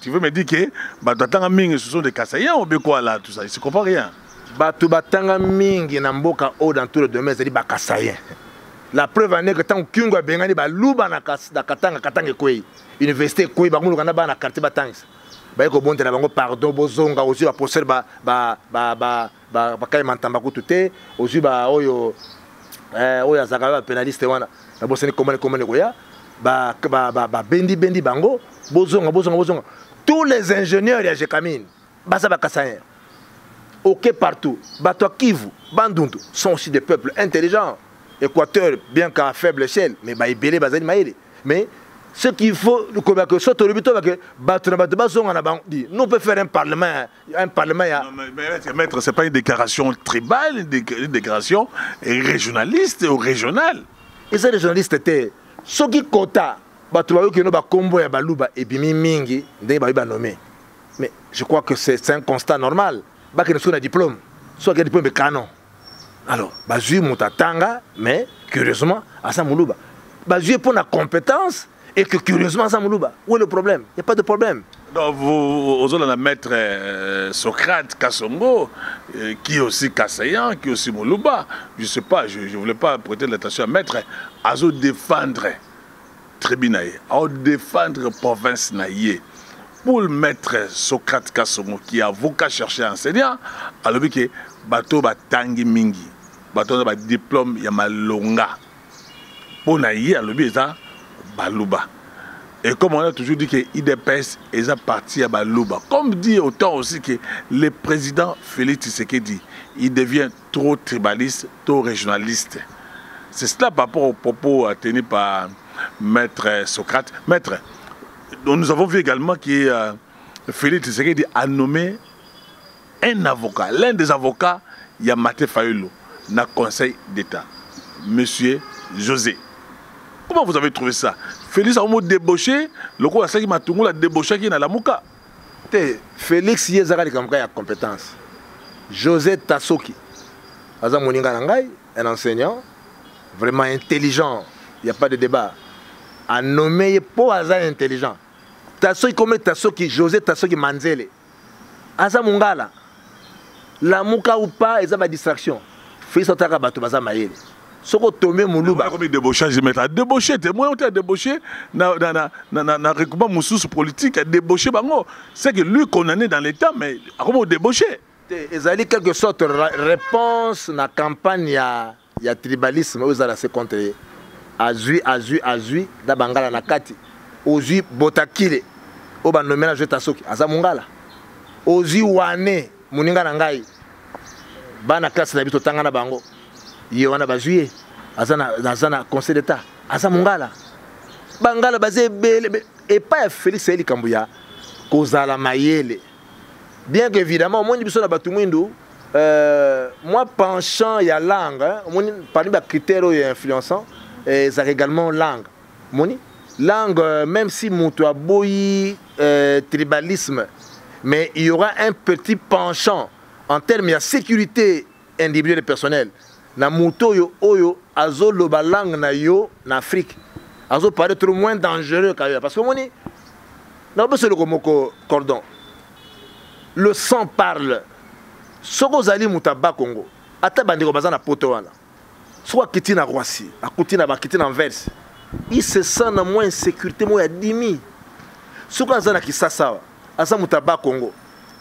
Tu veux me dire que batanga mingi ce sont des Kassaïens ou bien quoi là tout ça? Je ne comprends rien. Batu batanga mingi na mboka o dans tout le domaine c'est ba Kassaïen. La preuve en est que tant que bengani ba luba na katanga kwei. Université kwei ba ngulu kana ba na quartier batangs. Ba ko bonte na bango pardon bozonga ozu ba poser ba kay mantamba kutute ozu ba oyo oyo azaka pénaliste wana. Na boseni komane koya ba bendi bango bozonga. Tous les ingénieurs ya Jekamine basa ba Kassaïen. Ok partout, Batwa Kivu, Bandundu sont aussi des peuples intelligents. Équateur, bien qu'à faible échelle, mais Baïbélé, Bazali Maïli. Mais ce qu'il faut, que soit au lobito, que nous peut faire un parlement. Mais maître, ce n'est pas une déclaration tribale, une déclaration régionaliste ou régionale. Et ces régionalistes étaient, ce qui quota, Batwa qui nous a combo et Balouba et Bimi Mingi, nommé. Mais je crois que c'est un constat normal. Baki ne soit un diplôme, soit un diplôme de canon. Alors, Bazui Moutatanga, mais curieusement, à Samoulouba. Bazui pour la compétence et que curieusement à Samoulouba. Où est le problème? Il n'y a pas de problème. Donc, vous allez mettre Socrate Kassongo, qui est aussi Kassaïen, qui est aussi Moulouba. Je ne sais pas, je ne voulais pas prêter l'attention à mettre à défendre Tribinaye, à défendre la province Naïe. Pour le maître Socrate Kassongo, qui est avocat cherché enseignant, alors que bateau batangi mingi, bateau ba diplôme ya malonga. Pour naïe, alors que ça baluba. Et comme on a toujours dit que IDPS est parti à baluba. Comme dit autant aussi que le président Félix Tshisekedi, il devient trop tribaliste, trop régionaliste. C'est cela par rapport au propos tenus par maître Socrate. Maître, nous avons vu également que Félix Tshisekedi a nommé un avocat, l'un des avocats, Yamate Fayulu, dans le Conseil d'État, Monsieur José. Comment vous avez trouvé ça? Félix a débauché, le coup a débauché qui est dans la Mouka. Félix Yezakali a compétence. José Tassoki, un enseignant, vraiment intelligent, il n'y a pas de débat. A nommé pour hasard intelligent. Tassoki comme Tassoki, José Tassoki Manzele. Asa Mungala. La Mouka ou pas, ils ont ma distraction. Fils Otaka Bato Baza Maïli. Soko Tomé Moulouba. Comme débauchage, je mets à débaucher. Moi, on a débauché dans le recoupement moussous politique, à débaucher Bango. C'est que lui condamné dans l'État, mais comment débaucher? Ils ont quelque sorte de réponse à la campagne, il y a tribalisme, ils ont assez contre azui da bangala na kati ozui botakile o ba nomela jeta soki aza mongala ozui wane muninga na ngai bana classe na bito tanga na bango ye wana bazui azana conseil d'état aza mongala bangala bazé bele et pas Félix Eli Kambuya kozala mayele bien que évidemment moi biso na batu mwindu moi penchant ya langue parmi les critères influençants ça également langue moni langue même si mutu aboyi tribalisme mais il y aura un petit penchant en termes de sécurité individuelle et personnelle na mutu oyo azolo ba langue na yo na Afrique azo paraître moins dangereux qu'ailleurs parce que moni na besoin de cordon le sang parle. Soko zali mutaba Congo ata bandeko baza na poto wana soit kiti na Roissy akuti na bakiti na Anvers il se sent na moins insécurité mo ya dimi soko azana Kisasa asa mutaba Congo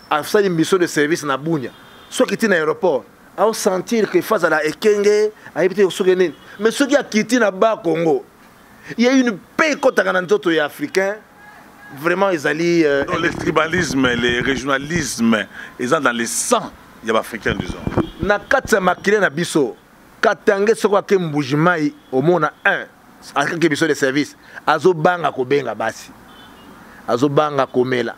afsali mission de service na Bunya soit kiti na aéroport a sentir que face à la ekenge ayibite sokene mais soki ya kiti na ba Congo il y a une paix contre les nzoto ya africain vraiment ils allaient le tribalisme le régionalisme ils sont dans les sangs. Il y a africain disons. Na katsa makile na biso katange soko ke mbujimai omona 1 akake biso de service azobanga ko benga basi azobanga komela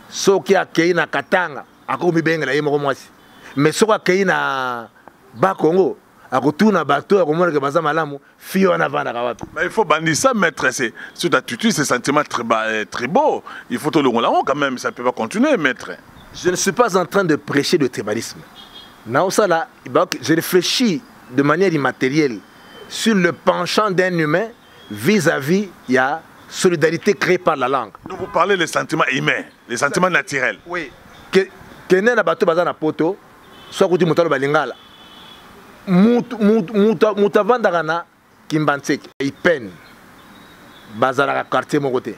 soki akei na Katanga akomi benga na yemo mwasi mais soko akei na ba Congo akotuna bato akomona ke baza malamu fio na vanda kawapi. Mais il faut bannir ça maître c'est sur ta tutu c'est sentiment très beau il faut te le rendre quand même ça peut pas continuer maître. Je ne suis pas en train de prêcher le tribalisme. Je réfléchis de manière immatérielle sur le penchant d'un humain vis-à-vis de la solidarité créée par la langue. Donc vous parlez des sentiments humains, les sentiments naturels. Oui. Que ne bato baza na poto, soit kuti mutalo balingala. Mutavandana kimbanseki. Ipen. Bazala quartier mokote.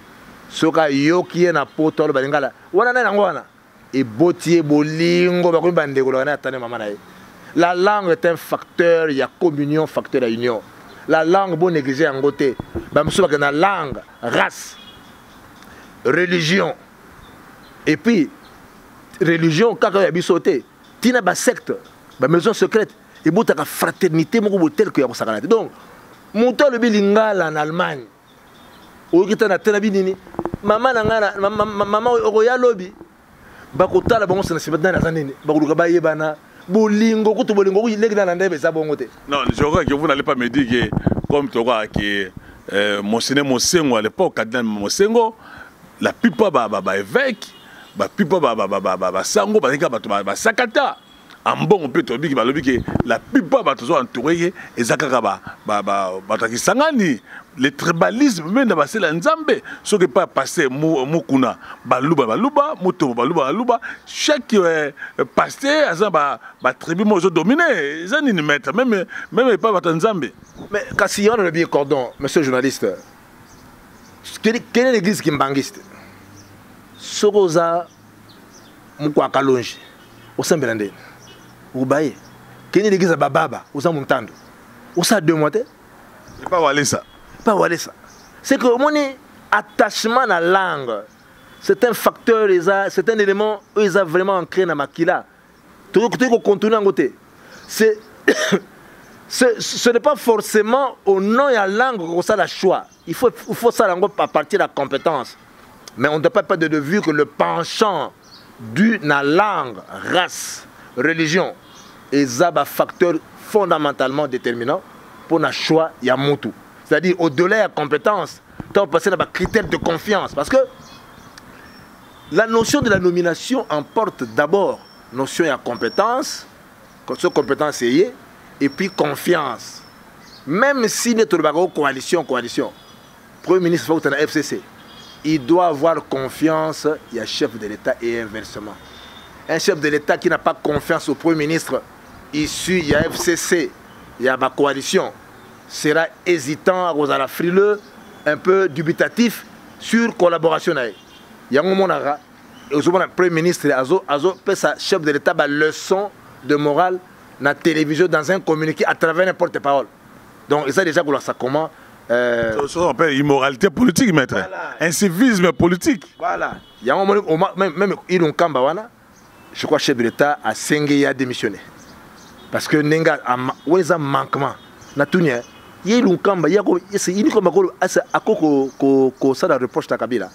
Soka yo qui est na poto balingala. Wana na ngwana. Et botier bolingo bakomi bandeko na atane mama na ye. La langue est un facteur, il y a communion, facteur de union. La langue bon négliger en côté. Ba musu ba na langue, race, religion. Et puis religion kaka ya bisoté, tina ba secte, ba maison secrète et botaka fraternité moko tel que ya kosakana. Donc monto le bilingala en Allemagne. Okita na tena binini. Mama na ngana mama oya lobi. Bakotala bango sana sibadana na zanene bakuluka bayebana bolingo kutu bolingo ku leki na ndebe za bongo te. Non, je crois que vous n'allez pas me dire que comme tu vois que Monseigneur Mosengo à l'époque cardinal Mosengo la plupart ba évêque ba plupart ba sango ba ba sakata en bon peut to bi ba lobi que la plupart ba toujours entouré et zakaka ba takisangani le tribalisme même dans la nzambe ce qui pas passé mukuna baluba moto baluba chaque pasteur azan ba tribu mozo dominé zani ni mettre même pas ba nzambe. Mais kasi on le bien cordon monsieur journaliste quelle est l'église qui mbangiste sokoza mukwa kalonji osambela ndeni ubaye quelle est l'église bababa osa muntando osa deux mois te pas walé ça. C'est que mon attachement à la langue, c'est un facteur, c'est un élément, ils ont vraiment ancré dans ma kila. Tout ce qu'on continue à côté. Ce n'est pas forcément au nom de la langue qu'on a le choix. Il faut ça à partir de la compétence. Mais on ne doit pas perdre de vue que le penchant du la langue, race, religion, est un facteur fondamentalement déterminant pour le choix de Yamutu. C'est-à-dire au-delà de la compétence, tu vas passer dans les critères de confiance. Parce que la notion de la nomination emporte d'abord notion de compétence, et puis confiance. Même si nous avons coalition, Premier ministre faut la FCC, il doit avoir confiance il y a chef de l'État et inversement. Un chef de l'État qui n'a pas confiance au Premier ministre issu il y a FCC, il y a ma coalition, sera hésitant, frileux, un peu dubitatif sur collaboration. Il y a un moment où le Premier ministre peut sa chef de l'État leçon de morale dans la télévision, dans un communiqué, à travers un porte-parole. Donc, ça déjà, ça comment ça appelle immoralité politique, maître. Voilà. Incivisme politique. Voilà. Il y a un moment, même Ilon Kambawana, je crois que le chef de l'État a démissionné. Parce que Nenga a un manquement. Il y a Ilon Kamba, il y a un reproche à Kabila.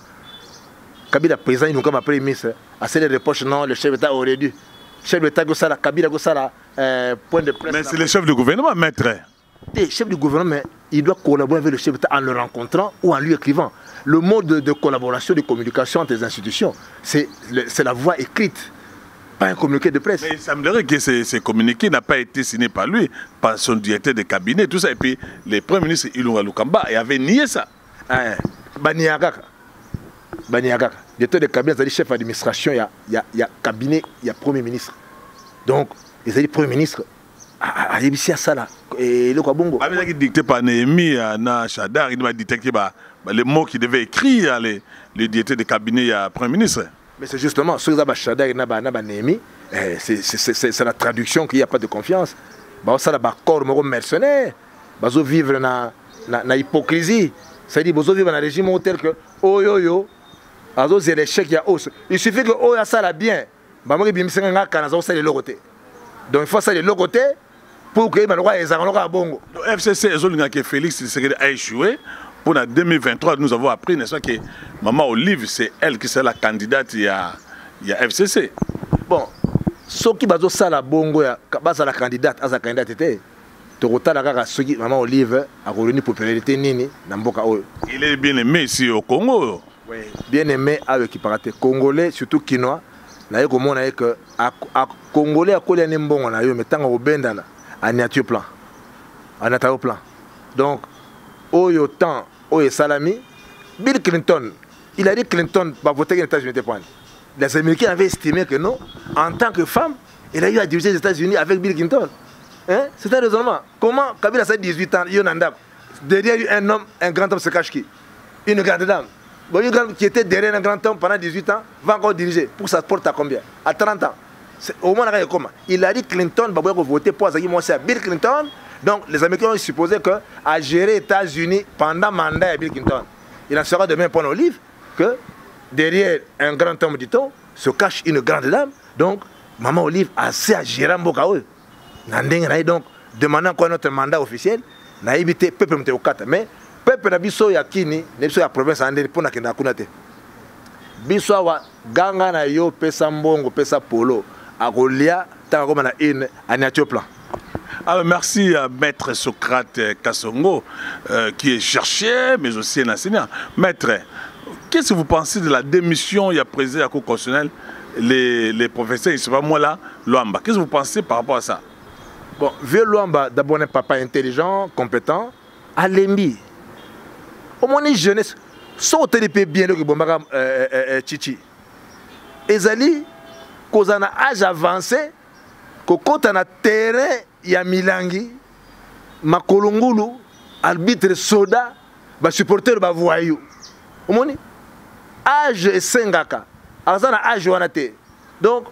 Kabila, président Ilon Kamba, premier ministre, a fait des reproches, non, le chef de l'État aurait dû. Le chef de l'État, Kabila, point de presse. Mais c'est le chef du gouvernement, maître. Le chef du gouvernement, il doit collaborer avec le chef d'État en le rencontrant ou en lui écrivant. Le mode de collaboration, de communication entre les institutions, c'est la voix écrite, pas un communiqué de presse. Mais il semblerait que ce communiqué n'a pas été signé par lui, par son directeur de cabinet, tout ça. Et puis, le Premier ministre Ilunga Lukamba avait nié ça. Baniagaka. Directeur de cabinet, c'est-à-dire chef d'administration, il y a cabinet, il y a Premier ministre. Donc, il dit Premier ministre. Il y a ça là. Et le Kabongo. Il a dicté par Néhémie, Chadar, il a dicté les mots qu'il devait écrire, le directeur de cabinet, il Premier ministre. Mais c'est justement, ce que Chadar et Néhémie, c'est la traduction qu'il n'y a pas de confiance. Ça, c'est corps mercenaire. Ils vivent dans l'hypocrisie. C'est-à-dire qu'ils vivent dans un régime tel que, il suffit que Oya ça la bien. Donc il faut ça de l'autre côté. Pour que le roi ait un bongo. Le FCC, Félix a échoué. Pour 2023, nous avons appris, n'est-ce pas, que Maman Olive, c'est elle qui sera la candidate, il y a FCC. Bon, ce qui va faire la bongo, la candidate, à sa candidate, Maman Olive a reconnu la popularité Nini, il est bien aimé ici au Congo. Oui, bien aimé avec les Congolais, surtout Kinois. Là, il que Congolais a collé un bon, mais tant au Bendala. En nature plan. Donc, au temps, au Salami, Bill Clinton, il a dit que Clinton va voter aux États-Unis. Les Américains avaient estimé que non, en tant que femme, il a eu à diriger les États-Unis avec Bill Clinton. Hein? C'est un raisonnement. Comment Kabila a 18 ans, derrière un homme, un grand homme se cache qui? Une grande dame. Bon, une grande qui était derrière un grand homme pendant 18 ans, va encore diriger. Pour ça se porte à combien? À 30 ans. Au moins, il a dit que Clinton va voter pour Bill Clinton. Donc, les Américains ont supposé qu'il a géré les États-Unis pendant le mandat de Bill Clinton. Il en sera de même pour Olive que derrière un grand homme, dit-on, se cache une grande dame. Donc, Maman Olive a assez à gérer Mbokawe. Donc, demandant quoi notre mandat officiel, n'a évité peuple au 4. Mais, peuple n'a biso yakini, n'a biso ya province ande pour n'a kunate. Biso wa ganga na yo pesa mbongo pesa polo. Alors, merci à Maître Socrate Kassongo, qui est chercheur, mais aussi un enseignant. Maître, qu'est-ce que vous pensez de la démission il y a présidé à la Cour constitutionnelle, les professeurs, je ne sais pas moi là, Luamba? Qu'est-ce que vous pensez par rapport à ça? Bon, vieux Luamba, d'abord un papa intelligent, compétent, à l'EMBI. Au moins, une jeunesse, saute les pays bien, Chichi. Ezali, quand on a âge avancé, quand on a terrain, il y a Milangi, Makolongulu, arbitre soda, supporter de voyou. Vous voyez? Âge et Sengaka. Alors, on a âge ou donc,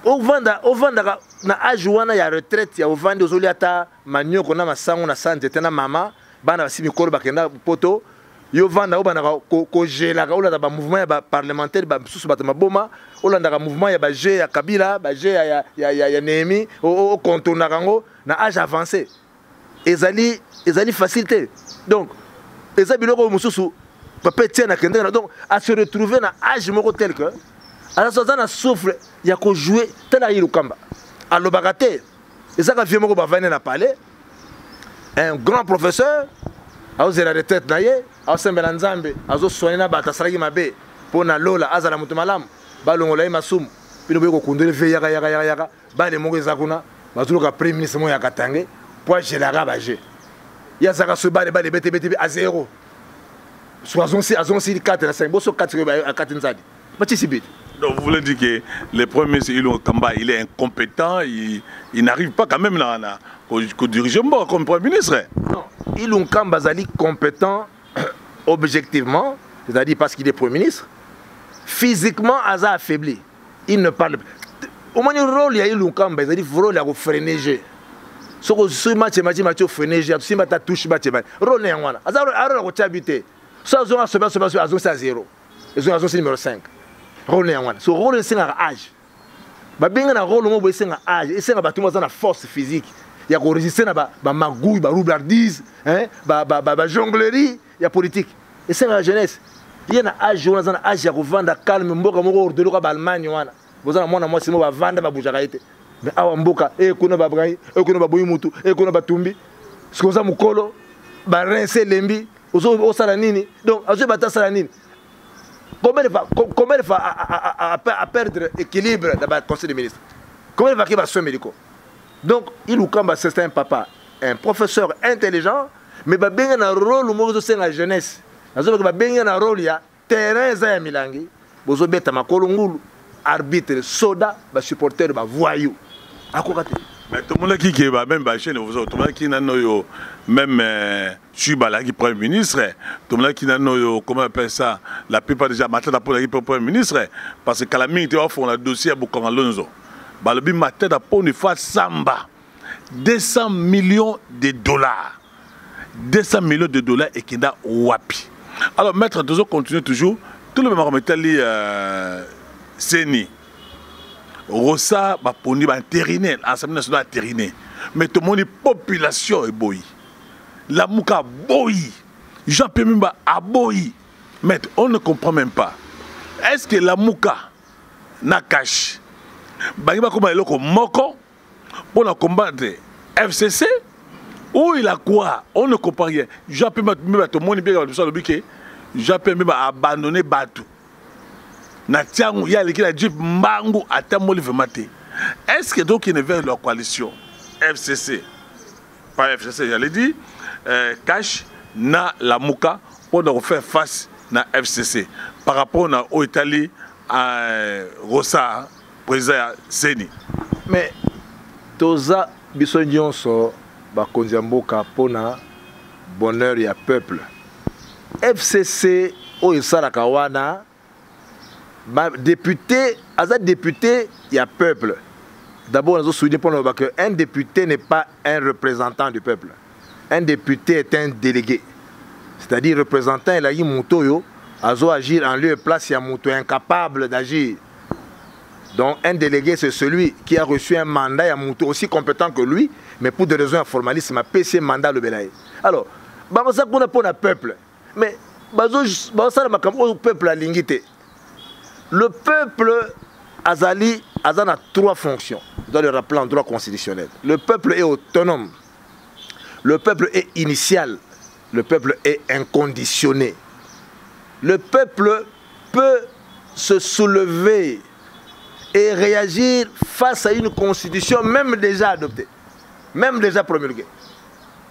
au vanda na âge ou il y a retraite, il y a au vanda aux oliata, manio qu'on a ma sang, on a sang, j'étais na maman, bana si mi korba kena poto. Yo vanda obana ko gela ka ola ba mouvement ya parlementaire ba susu ba maboma ola ndaka mouvement ya ba G ya Kabila ba G ya Néhémie au contourna kango na âge avancé ezali facilité donc ezali biloko mususu papa tiena kende donc à se retrouver na âge moko tel que alors ça na souffle ya ko jouer tela Ilukamba allo bagate ezaka vieux moko ba vane na palais un grand professeur azo la retraite na ye asembela nzambe azo soigner bata saraki mabe pona lola azala mutu malamu balongola ye masumu bino beko kundele ve yaka bale moko ezakuna bazuluka premier ministre mo ya Katange po gelara baje ya zaka so bale bete a zéro soazon si 4 na 5 boso 4 a 4 nzadi bachi sibit. Donc vous voulez dire que le premier ministre Ilunga Kamba, il est incompétent, il n'arrive pas quand même à diriger comme premier ministre. Non, Ilunga Kamba est compétent objectivement, c'est-à-dire parce qu'il est premier ministre. Physiquement, il a affaibli. Il ne parle pas. Au moins, le rôle de Ilunga Kamba, c'est-à-dire le rôle de freiner. Ce match match fenege tu simba ta touche match rôle ne ngwana azaro arona ko chabite so zo asoba azo sa 0 ezo c'est numéro 5 rôle ne ngwana so rôle c'est un âge ba benga na rôle mo bo c'est un âge et c'est ba tout na force physique ya ko résister na ba magouille ba roublardise hein ba jonglerie ya politique et c'est la jeunesse il y a un âge on a âge ya ko vanda calme mboka moko ordelo ka ba Allemagne wana bozana mwana mwasi mo ba vanda ba bujaka ite mais awa mboka kuna ba brai kuna ba boyi mutu kuna ba tumbi sikoza mukolo ba rincer lembi ozo sala nini donc azo bata sala nini comment il va à perdre équilibre dans le conseil des ministres comment il va qu'il va soins médicaux donc il ou kamba c'est un papa un professeur intelligent mais ba benga na rôle mo zo senga jeunesse azo ba benga na rôle ya terrain za ya milangi bozo beta makolo ngulu arbitre soda ba supporter ba voyou akokate mais tout le monde qui est même baché tout le monde qui n'a yo même Chubala qui premier ministre tout le monde qui n'a yo comment on appelle ça la plupart déjà matin pour le premier ministre parce que Kalami était au fond le dossier à Bokang Alonso ba le bi matin pour une fois samba 200 millions de dollars 200 millions de dollars et qui n'a wapi alors maître Dozo continue toujours tout le même remetali Seni Rosa ba poni ba intériné l'Assemblée nationale intériné mais tout le monde population est boyi la mouka boyi Jean-Pierre Mimba a boyi mais on ne comprend même pas est-ce que la mouka na cache bangi ba komba eloko moko pour la combattre FCC ou il a quoi on ne comprend rien Jean-Pierre Mimba tout le monde bien que Jean-Pierre Mimba a abandonné Batou na tiangu ya leki la jeep mbangu atamoli vemate est-ce que donc il ne veut leur coalition FCC pas FCC j'allais dire cash na la mouka pour leur faire face na FCC par rapport na au Italie à Rosa président Seni mais toza biso nyonso ba konzamboka pona bonheur ya peuple FCC o isara kawana député, il y a peuple. D'abord, nous soulignons qu'un député n'est pas un représentant du peuple. Un député est un délégué. C'est-à-dire, représentant, il a dit Moutoyo, Azo agir en lieu et place, il y a Mouto incapable d'agir. Donc, un délégué, c'est celui qui a reçu un mandat, il y a Mouto aussi compétent que lui, mais pour des raisons informalistes, il m'a PC mandat le Belaï. Alors, ça qu'on a pour le peuple. Mais, ça, le peuple a l'ingité. Le peuple Azali a 3 fonctions. Je dois le rappeler en droit constitutionnel. Le peuple est autonome. Le peuple est initial. Le peuple est inconditionné. Le peuple peut se soulever et réagir face à une constitution même déjà adoptée, même déjà promulguée.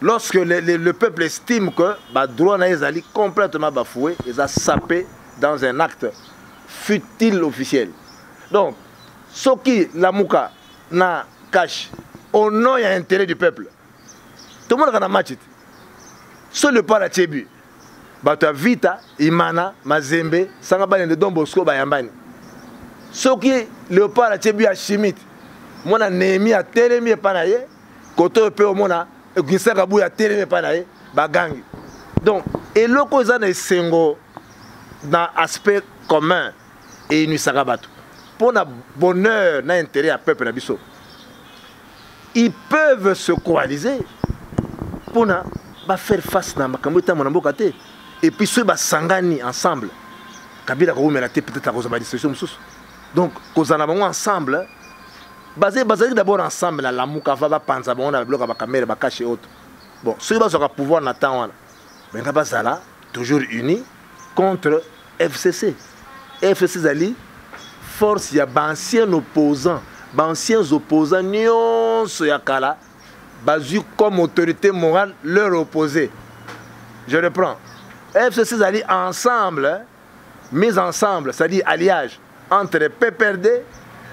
Lorsque le peuple estime que le droit n'a Azali complètement bafoué, il a sapé dans un acte fut-il officiel. Donc, ce qui la mouka na cache au nom et intérêt du peuple. Tout le monde a un match. Seul le pas la Tchebu. Bata Vita, Imana, Mazembe, Sangabane de Don Bosco, Bayambani. Ce qui le pas la Tchebu à Chimit. Mon Némi a télémi panaye. Koto pe au mona, Gisagabou a télémi panaye, Bagangi. Donc, et le cause est singo dans l'aspect commun. Et nous sagabatou. Pour le bonheur, l'intérêt à peuple nabiso. Ils peuvent se coaliser pour faire face à Makamouta Monambokate. Et puis ceux qui sangani ensemble. Kabila Roumela peut-être à cause de la distribution. Donc, nous avons ensemble, basé d'abord ensemble, la Mouka va penser, on a bloqué la caméra, la cache et autres. Bon, ceux qui ont pouvoir n'attendent, mais nous sommes toujours unis contre FCC. FCC Zali, force, il y a d'anciens opposants, nyons yakala, basu comme autorité morale leur opposer. Je reprends. FCC Zali ensemble, mis ensemble, c'est-à-dire alliage entre PPRD,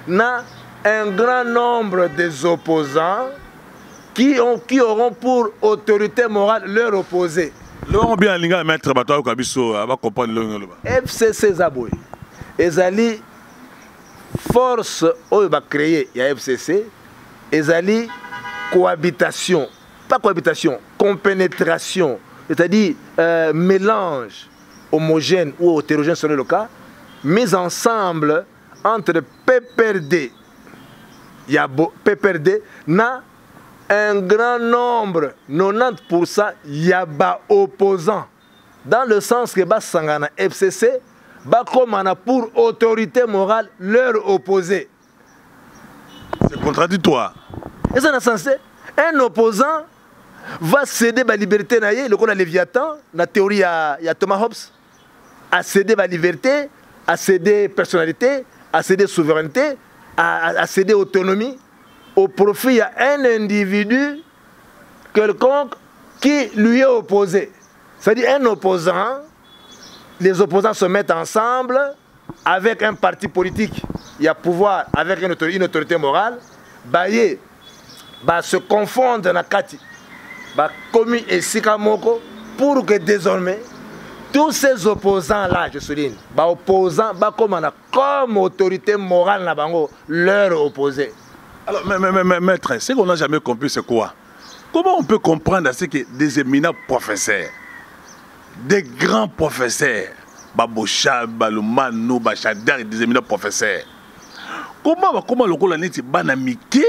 na un grand nombre des opposants qui auront pour autorité morale leur opposer. FCC Zaboui. Ezali force oyo ba créé ya FCC ezali cohabitation, pas cohabitation, compénétration, c'est-à-dire mélange homogène ou hétérogène selon le cas, mis ensemble entre PPRD, PPRD n'a un grand nombre, 90%, il y a opposants. Dans le sens que Sangana FCC, comme pour autorité morale, leur opposé. C'est contradictoire. Et ça, dans ce sens, un opposant va céder la liberté, le coup de Léviathan, la théorie il y a Thomas Hobbes, à céder la liberté, à céder personnalité, à céder souveraineté, à céder autonomie, au profit d'un individu quelconque qui lui est opposé. C'est-à-dire un opposant, les opposants se mettent ensemble avec un parti politique, il y a pouvoir avec une autorité morale, se confondre dans la kati, commis et sikamoko, pour que désormais tous ces opposants-là, je souligne, opposants, comme autorité morale, leur opposé. Alors, maître, ce qu'on n'a jamais compris, c'est quoi? Comment on peut comprendre ce que des éminents professeurs, des grands professeurs, Baboucha, Baloumano, Bachadar, des éminents professeurs, comment le coup l'année banamité,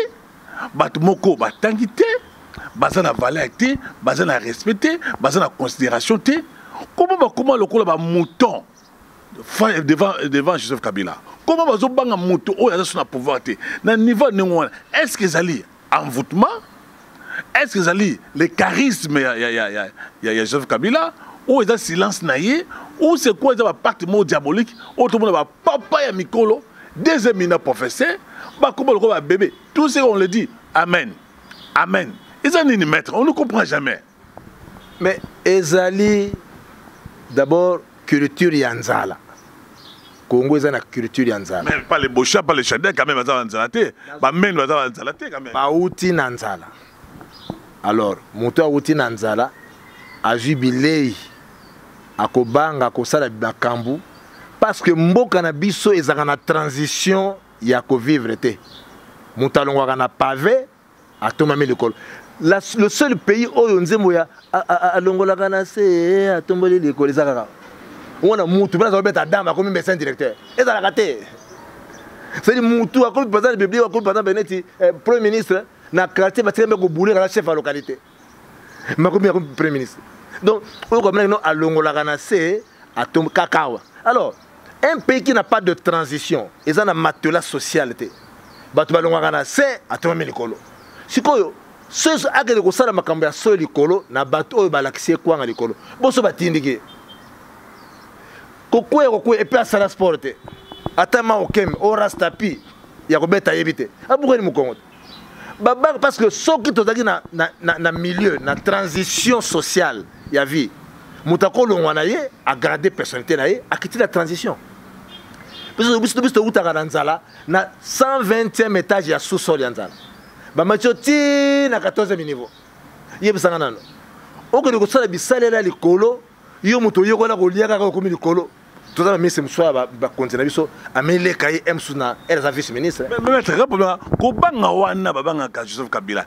Batumoko, Batangité, Bazana valeur, Bazana respecté, Bazana considération, comment le coup là mouton devant Joseph Kabila? Comment bazo banga mouton oh ya son pouvoir té na niveau néon? Est-ce que zali envoûtement? Est-ce que zali le charisme ya Joseph Kabila ou est silence naïe ou c'est quoi ça pacte diabolique ou tout le monde va papa ya mikolo des éminents professeurs comment le va bébé tout ce qu'on le dit amen amen ils en une maître on ne comprend jamais. Mais ezali d'abord culture yanzala. Congo est une culture yanzala. Mais pas les bochas, pas les chadets quand même, yanzalaté. Bah men yanzalaté quand même. Pas outi nanzala. Alors, moto outi nanzala a jubilé à kobanga kosala bakambu parce que mboka na biso ezaka na transition ya ko vivre té. Moto alongwa na pavé a tomami l'école. Le seul pays où on dit moya alongola kana se a tombé l'école ezaka. On a moutou, on a dame comme médecin directeur. Et ça l'a raté. C'est-à-dire moutou, à cause du président de la Bible, à cause du président Benetti, Premier ministre, n'a quartier, parce qu'il a boulé dans la chef à la localité. Mais comme Premier ministre. Donc, on commence à l'ongolaganassé, à tomber cacao. Alors, un pays qui n'a pas de transition, ils ont un matelas social. Batu balongaganassé, à tomber l'écolo. Si quoi, ceux qui ont ça, la cambia sur l'écolo, n'a bateau, balaxé, quoi, à l'écolo. Bon, ça va t'indiquer. Et puis à la sport, atama okem, ora stapi, ya kobeta yebite. Aboué mu Congo. Parce que ceux qui sont dans milieu, dans transition sociale, ya vie. Moutako longwanaye a gardé personnalité naye, a quitté la transition. Parce que biso utaka nanzala na 120e étage ya sous-sol yanzala. Ba macho ti na 14e niveau. Yebisanga nano. Oko de ko sala bisalela likolo, yo muto yokola ko liaka ko komi likolo. Tout ça, mais c'est monsieur va continuer biso amele kai emsuna elle sa vice-ministre. Mais très problème ko banga wana babanga ka Joseph Kabila.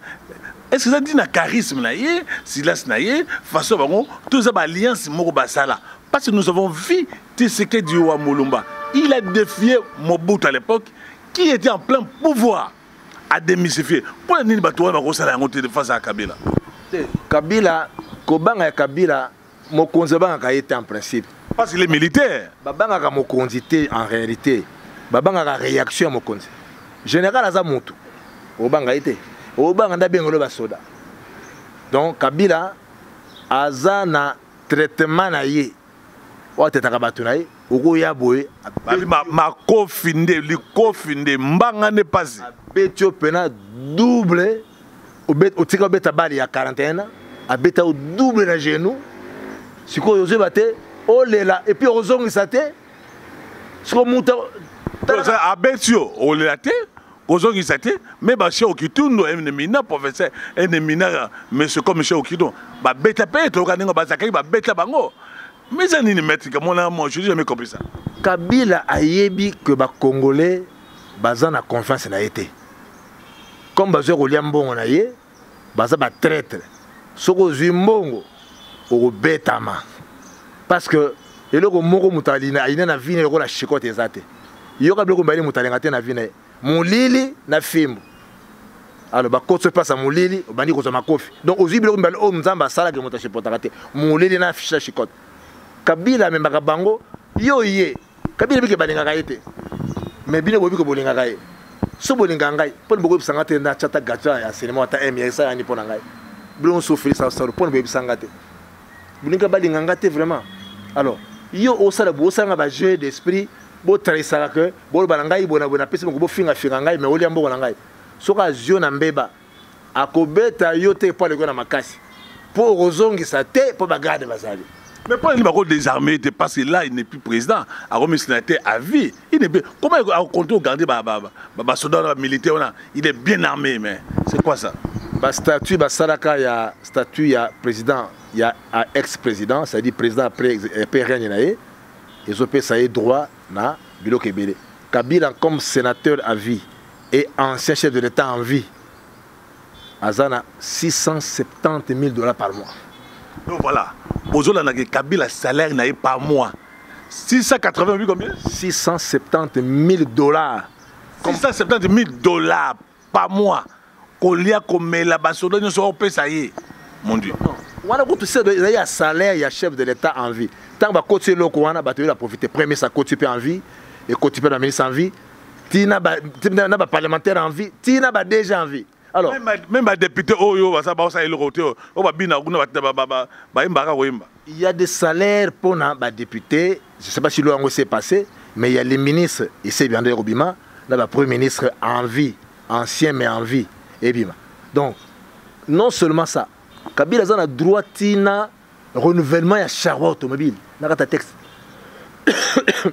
Est-ce que ça dit na charisme na yé, silas na yé, façon bango tous ça alliance moko basala parce que nous avons vu Tshisekedi wa Mulumba. Il a défié Mobutu à l'époque qui était en plein pouvoir à démystifier. Pour la nini bato ba ko sala ngote de face à Kabila. Kabila ko banga Kabila mo konzeba ka était en principe. Parce qu'il est militaire. Babanga mokonzi en réalité. Babanga réaction mokonzi. Général Azamutu. Obanga été. Obanga ndabengolo basoda. Donc Kabila azana traitement na ye. O tetaka batu na ye. Oko ya boye. Ma kofinde, li kofinde mbanga ne pas. Betio pena double. Otika beta bali ya 41 ans. Abeta au double na genou. Siko yoze bate. Oh là et puis heureusement que ça t'est ce qu'on monte à Betio oh là t'es heureusement que ça t'est mais bah chez Okitoun un éminent professeur un éminent monsieur comme chez Okitoun bah bêta pète au Ghana bah ça bah bêta bango mais ça n'y met que mon amour je n'ai jamais compris ça. Kabila a yebi que bah Congolais bah en a confiance na été comme bah je reliam bon on a yé baza ba traître soko zimbongo au betama parce que eloko moko mutalina ina na vine ko la chikote ezate yoka biloko mbali mutalenga te na vine mulili na fimbo alors ba kotso passe mulili bandi ko zama kofi donc ozi biloko mbali o nzamba sala ke muta chipota te mulili na ficha chikote Kabila membaka bango yo ye Kabila bike balinga kaite mais bino bobi ko bolinga kai so bolinga ngai pon boko bisanga te na chata gacha ya cinéma ta MSA yani pona ngai bilon souffrir ça pon bobi bisanga te bolinga balinga ngate vraiment alors yo osala bo osanga ba jeu d'esprit bo traisaka que bo balangai bona pesi ngo bo finga ngai mais oli ambo ngai soka zio na mbeba akobeta yo te pa le na makasi po rozongisa te po bagade bazali. Mais pas il va désarmer parce que là il n'est plus président. Arome sénateur à vie. Il n'est plus. Comment il compte garder soldat militaire il est bien armé mais c'est quoi ça? Ba statut ba salaka ya statut ya président ya ex-président, c'est-à-dire président après rien naé. Ils ont payé droit na biloko ebele. Kabila comme sénateur à vie et ancien chef de l'État en vie. Azana $670 000 par mois. Donc voilà. Bozola n'a Kabila salaire n'a par mois. 680 combien? $670 000. $670 000 par mois. Kolia comme la basodo ne soit pas ça y est. Mon Dieu. On a tout ça, il y a salaire, il y a chef de l'État en vie. Tant que côté loko on a battu la profiter. Premier ça côté en vie et côté la ministre en vie. Tina ba parlementaire en vie. Tina ba déjà en vie. Alors même les députés il y a des salaires pour les députés, je ne sais pas si l'on s'est passé, mais il y a les ministres, et c'est bien de Robima, le premier ministre en vie, ancien mais en vie, et bima. Donc, non seulement ça, Kabila a droit à renouvellement et charbon automobile. Dans ta texte.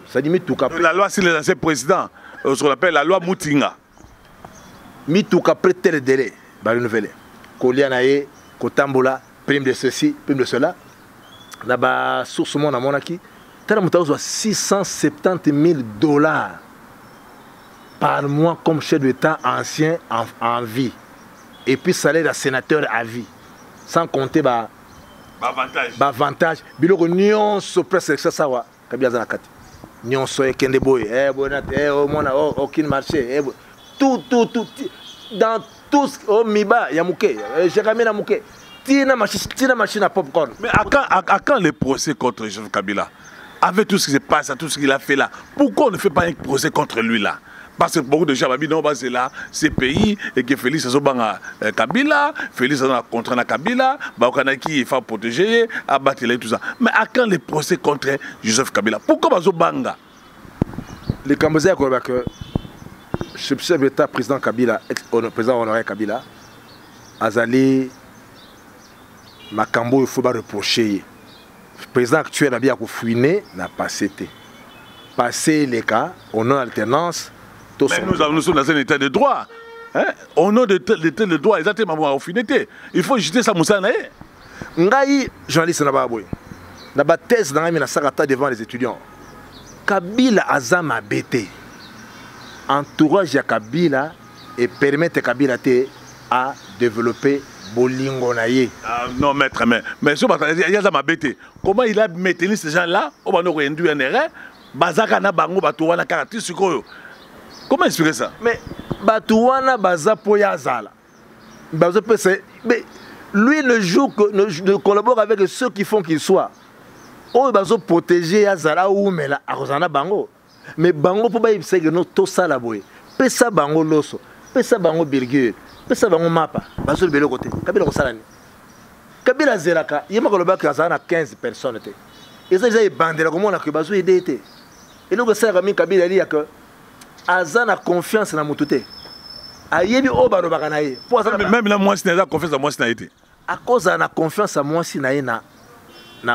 Ça dit tout cap. La loi, c'est les anciens présidents, ce qu'on appelle la loi Moutinga. Mituka après tel délai, bah renouveler. Kolianae, Kotambola, prime de ceci, prime de cela. Là-bas, source mon amon qui, tel montant $670 000 par mois comme chef d'État ancien en vie. Et puis salaire de sénateur à vie. Sans compter avantage. Biloko nyonso presque ça sawa. Kabila zanakati. Nyonso ekende boy. Aucun marché. Tout, dans tout, oh Miba, Yamouké, Jérémy Namouké, Tina machine à popcorn. Mais à quand les procès contre Joseph Kabila? Avec tout ce qui se passe, tout ce qu'il a fait là, pourquoi on ne fait pas un procès contre lui là? Parce que beaucoup de gens m'ont dit non, c'est là, c'est pays, et que Félix Azobanga Kabila, Félix Azobanga contre Kabila, Baokanaki, il faut protéger, abattre et tout ça. Mais à quand les procès contre Joseph Kabila? Pourquoi Azobanga? Les Cambodgiens croient que chef d'État président Kabila, président honoré Kabila, Azali Makambo, il faut pas reprocher. Le président actuel a bien fouiné, n'a pas été. Passé les cas, on a alternance. Mais nous sommes dans un état de droit. Hein? Au nom de l'état de droit, exactement, au finité. Il faut jeter sa moussa. Ngai, journaliste Nababoy, la thèse dans la Sarata devant les étudiants. Kabila Azama BT. Entourage ya Kabila et permettre Kabila à développer Bolingo naye. Non maître, mais il y a ma bête. Comment il a maintenu ces gens-là? On va nous réduire un erreur. Bazaka na bango batouana caractère sukoyo. Comment expliquer ça? Mais batouana bazapo yazala. Mais lui ne collabore avec ceux qui font qu'il soit. On va protéger yazala ou mais la arrosana bango. Mais bango pour baïb c'est que nous tout ça la boy. Pesa bango loso, pesa bango birgue, pesa bango mapa. Bazo belo côté. Kabila ko salani. Kabila zelaka, yema ko loba ka zana 15 personnes té. Et ça j'ai bandela comment on a que bazo aider té. Et donc ça Rami Kabila li que azana confiance na mututé. Ayebi o baro bakanaye. Même là moi c'est na confiance à moi c'est na été. À cause de la confiance à moi si na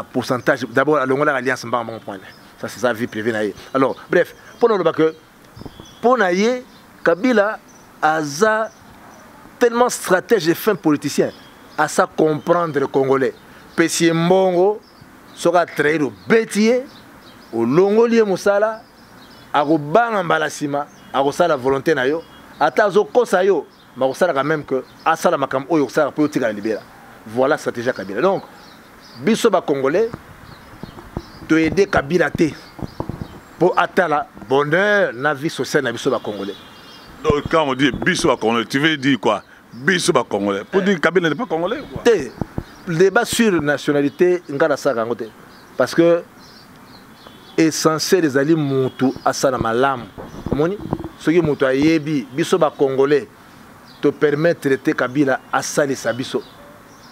pourcentage d'abord la longue alliance mba mon point. Ça c'est sa vie privée naïe. Alors bref, pour nous que pour naïe Kabila a tellement stratège et fin politicien à ça comprendre le Congolais. Pessie Mbongo sera traité au bétier au longolier musala à Robanga Mbalasima à la volonté nayo à Tazo Kosayo mais ça quand même que asala makam oyo ça peut tirer libéra. Voilà la stratégie Kabila. Donc biso ba congolais to aider Kabila té pour atteindre bonheur na vie sociale na biso ba congolais. Donc quand on dit biso ba congolais, tu veux dire quoi? Biso ba congolais. Pour dire Kabila n'est pas congolais quoi. Le débat sur nationalité ngala sa kangote parce que essentiel des alliés mutu asana malam. Moni ce qui mutu ayebi biso ba congolais te permettre de traiter Kabila asali sabiso.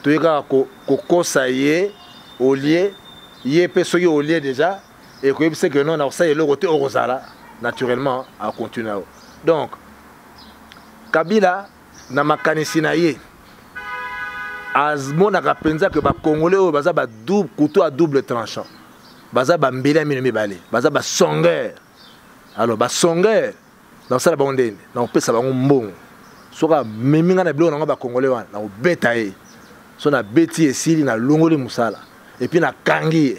Tu es ko kosa ye au lieu ye pe soki au lieu déjà et que c'est que non na ça le côté orozala naturellement à continuer. Donc Kabila na makanisi na ye azmona kapenza que ba congolais o baza ba double couteau à double tranchant. Baza ba mbela mino balé, baza ba songeur. Alors ba songeur dans ça la bondene, na opesa bango mbongo. Soka meminga na bilo na ba congolais wana na obeta ye. So na beti esili na longoli musala et puis na kangi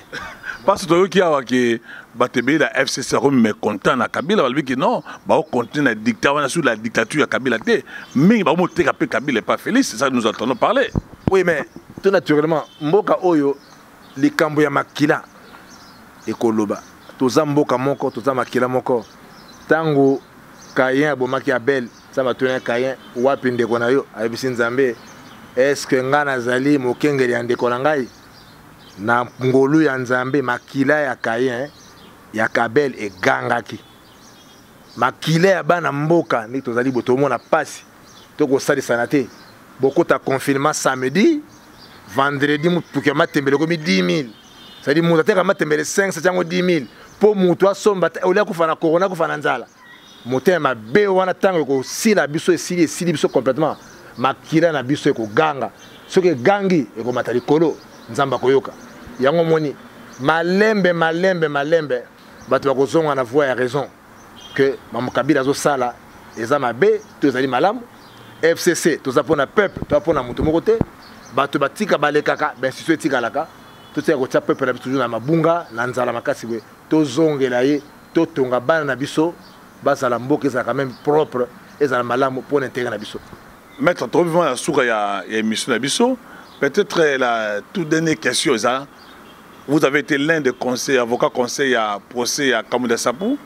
parce que qui a que batebe la FCC mais content na Kabila balbi que non ba continuer na dictature sous la dictature à Kabila té mais ba monter que Kabila est pas felice, c'est ça que nous entendons parler. Oui mais tout naturellement mboka oyo likambo ya makila ekoloba toza mboka moko toza makila moko tango Kayen bomaki Abel ça va tourner Kayen wapi ndeko na yo ayebisi Nzambe. Est-ce que ngana zali mokengeli ya ndeko na ngai na ngolu ya Nzambe makila ya Kayen ya Kabel e gangaki makila ya bana mboka ni tozali botomona pasi toko sali sanate beaucoup ta confinement samedi vendredi mutuke matembele ko mi 10000 ça dit mutu teka matembele 5 7 10000 po mutu asomba olia kufana corona kufana nzala motema be wana tango ko sila biso esili biso complètement makila na biso eko ganga soki gangi eko matali kolo nzamba koyoka yango moni malembe bato bakozonga na voie ya raison que mamu Kabila zo sala eza mabe to ezali malamu FCC toza pona peuple to pona mutu moko te bato batika balekaka ben siso etikalaka to tia ko tia peuple na biso toujours na mabunga na nzala makasi we to zongela ye to tonga bana na biso bazala mboka eza quand même propre ezala malamu pona intérêt na biso. Maître, trop vivant la source, il y a émission d'Abisso. Peut-être la toute dernière question, ça. Vous avez été l'un des conseils, avocat conseil à procès à Kamouda Sapou.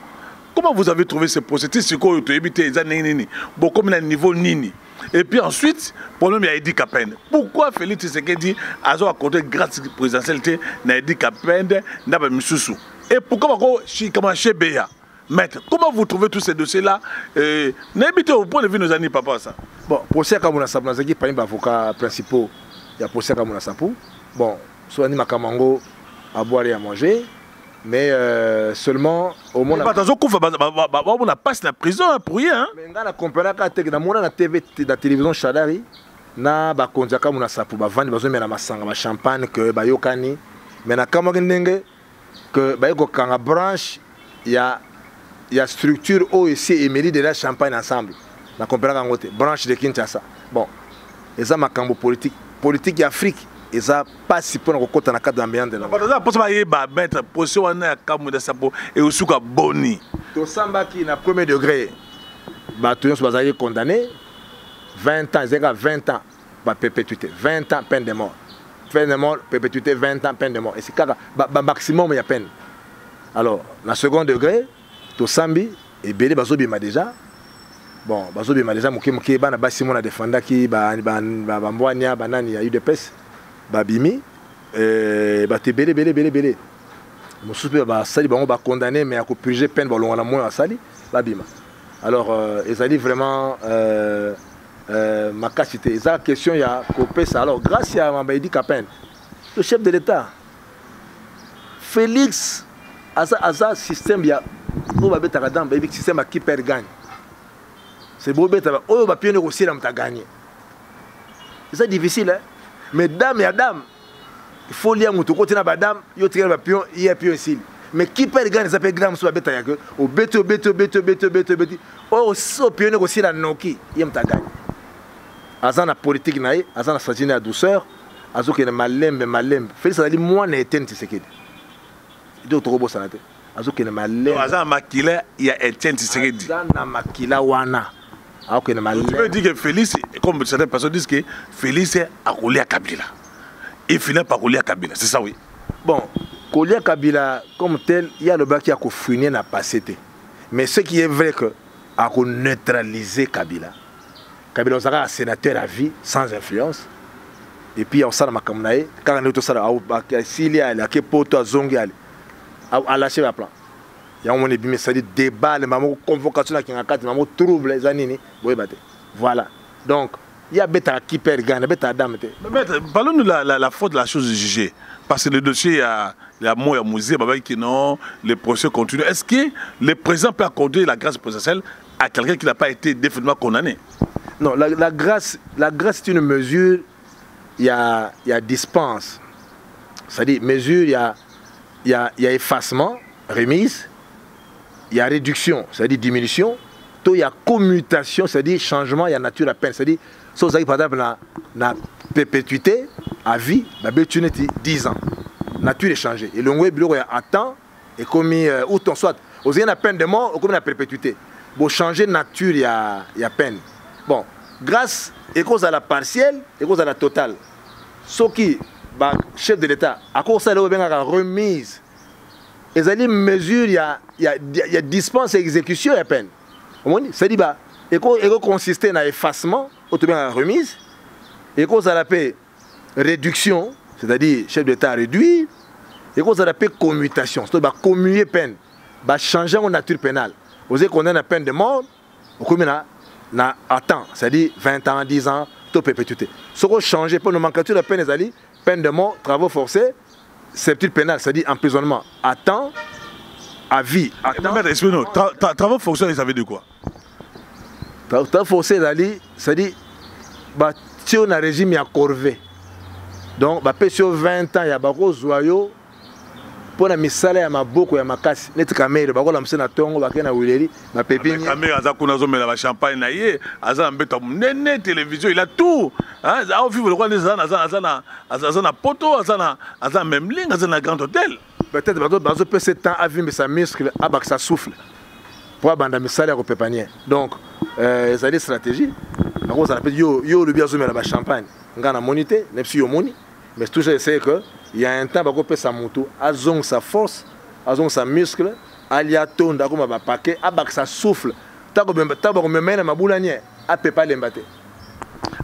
Comment vous avez trouvé ce procès? C'est quoi vous avez évité les années bon, comme un niveau nini. Et puis ensuite, problème il y a Edi Kapende. Pourquoi Félix Tshisekedi a raconté grâce présidentialité na Edi Kapende na ba Misusu? Et pourquoi comment chez Béa? Maître, comment vous trouvez tous ces dossiers-là? N'habitez au point de vue de nos amis, papa, ça. Bon, procès à Kamuna Sapou, nous avons parlé d'avocats principaux. Il y a procès à Kamuna Sapou. Bon, soit ni Makamango à boire et à manger, mais seulement au moins. On a passé la prison pour rien. Mais on a compris que dans la TV, la télévision Chadari, na ba konza Kamuna Sapou, ba vendre besoin de masanga, ba champagne que ba yokani, mais na Kamagendenge que ba yoko kanga branche, il y a structure OEC et mairie de la Champagne ensemble. On comprend côté branche de Kinshasa. Bon, et ça makambo politique d'Afrique, et ça pas si pour nous côté dans cadre ambiant de là. Pour ça ba mettre position na Kamouda Sapou et Osuka Boni. To samba qui na premier degré ba tous bazali condamné 20 ans, c'est 20 ans ba perpétuité, 20 ans peine de mort. Peine de mort, perpétuité 20 ans peine de mort. Et c'est ba maximum il y a peine. Alors, na second degré, to sambi et belé bazobima déjà. Bon, bazobima déjà muke bana basi mona défenda ki ba mbwania banani ya UDPS ba bimi ba te belé. Mususu ba sali bango ba condamné mais à ko purger peine ba longa na moins sali ba bima. Alors ezali vraiment ma capacité. Eza question ya ko pesa. Alors grâce à Edi Kapende, le chef de l'État Félix Asa système ya o ba beta kadam ba système qui perd gagne. C'est beau beta o ba pion négocier la mta gagner. C'est difficile hein. Mais dame ya dame il faut lire mutu côté na ba dame yo tirer ba pion il y a pion ici. Mais qui perd gagne ça peut gramme sur ba beta ya que o beto o so pion négocier la noki il mta gagner. Asa na politique naï, asa na stratégie à douceur, azo que malembe. Félix ali moi na Etienne Tshisekedi. D'autres robots santé. Azo que malembe. Asa makila ya Etienne Tshisekedi. Asa na makila wana. Tu peux dire que Félix, comme certaines personnes disent que Félix a roulé à Kabila. Il finit par rouler à Kabila, c'est ça, oui. Bon, rouler à Kabila, comme tel, il y a le bas qui a fouiné n'a pas cédé. Mais ce qui est vrai que a neutralisé Kabila. Kabila sera un sénateur à vie, sans influence. Et puis, on s'en a makamnaé, quand on est tout ça, s'il y a un poto à zongi, à lâcher la plan. Il y a un moment où ça dit débat, les convocations qui ont un trouble, les années, voilà. Donc, il y a bêta qui perd gagne, bêta dame. Maître, parlons de la faute de la chose jugée. Parce que le dossier, il y a moi, il y a Mouzé, qui non, les procès continuent. Est-ce que le président peut accorder la grâce processuelle à quelqu'un qui n'a pas été définitivement condamné? Non, la grâce c'est une mesure, il y a dispense. C'est-à-dire, mesure, il y a effacement, remise, il y a réduction, c'est-à-dire diminution, il y a commutation, c'est-à-dire changement, il y a nature à peine. C'est-à-dire, si vous avez par exemple la perpétuité à vie, la bétune est 10 ans. Nature est changée. Et le bureau est à temps, et comme ou ton soit, vous avez la peine de mort, ou comme la perpétuité. Pour changer nature, il y a peine. Bon, grâce et cause à la partielle, et cause à la totale. Ce qui, chef de l'État, à cause de la remise, les alliés mesure, il y a dispense et exécution, il y a peine. C'est-à-dire, il consiste dans l'effacement, ou bien la remise, et cause à la paix réduction, c'est-à-dire chef d'État réduit, et cause à la paix commutation, c'est-à-dire commuer peine, changer en nature pénale. Vous savez qu'on a une peine de mort, ou à temps, c'est-à-dire 20 ans, 10 ans, tout perpétuité. Ce qu'on change pour nomenclature de peine, les alliés, peine de mort, travaux forcés, septile pénal, c'est-à-dire emprisonnement à temps, à vie. Explique-nous, travaux forcés, ils avaient de quoi? Travaux forcés, c'est-à-dire, si on a un régime, il y a corvée. Donc, sur 20 ans, il y a un joyau. Pour la misala ya maboko ya makasi neti kamere bakola msena tongo bakena wileri ma pepini kamera za kuna zo mela ba champagne na ye aza mbeta nene télévision il a tout hein za vivre le roi des azana poto azana même ligne azana grand hôtel peut-être bazo peut 7 ans à vivre sa muscle abak sa souffle pour abanda misala ya kopepanier donc ça des stratégies bako ça appelle yo le bien zo mela ba champagne ngana monité nepsi yo moni mais tout ça c'est que il y a un temps bako pe sa moto azong sa force azong sa muscle alia tonda comme ba paquet abak sa souffle tabo me mena mabulanye a pe pas l'embate.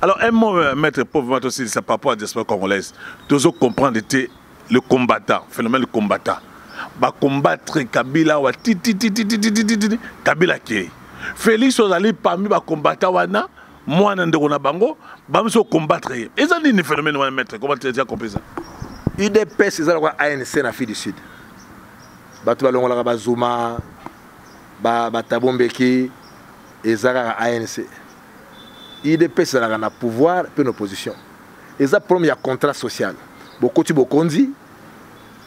Alors un mot maître pauvre aussi ça par rapport à diaspora congolaise toujours comprendre était le combattant phénomène le combattant ba combattre Kabila wa Kabila qui Félix Ozali parmi ba combattant wana moi ndeko na bango ba mso combattre et ça ni phénomène wana maître comment tu as compris ça? UDPS c'est la ANC en Afrique du Sud. Batu balongola ba Zuma ba Tabombeki ezaka ANC. UDPS c'est la pouvoir puis l'opposition. Et ça premier il y a contrat social. Beaucoup tu bokondi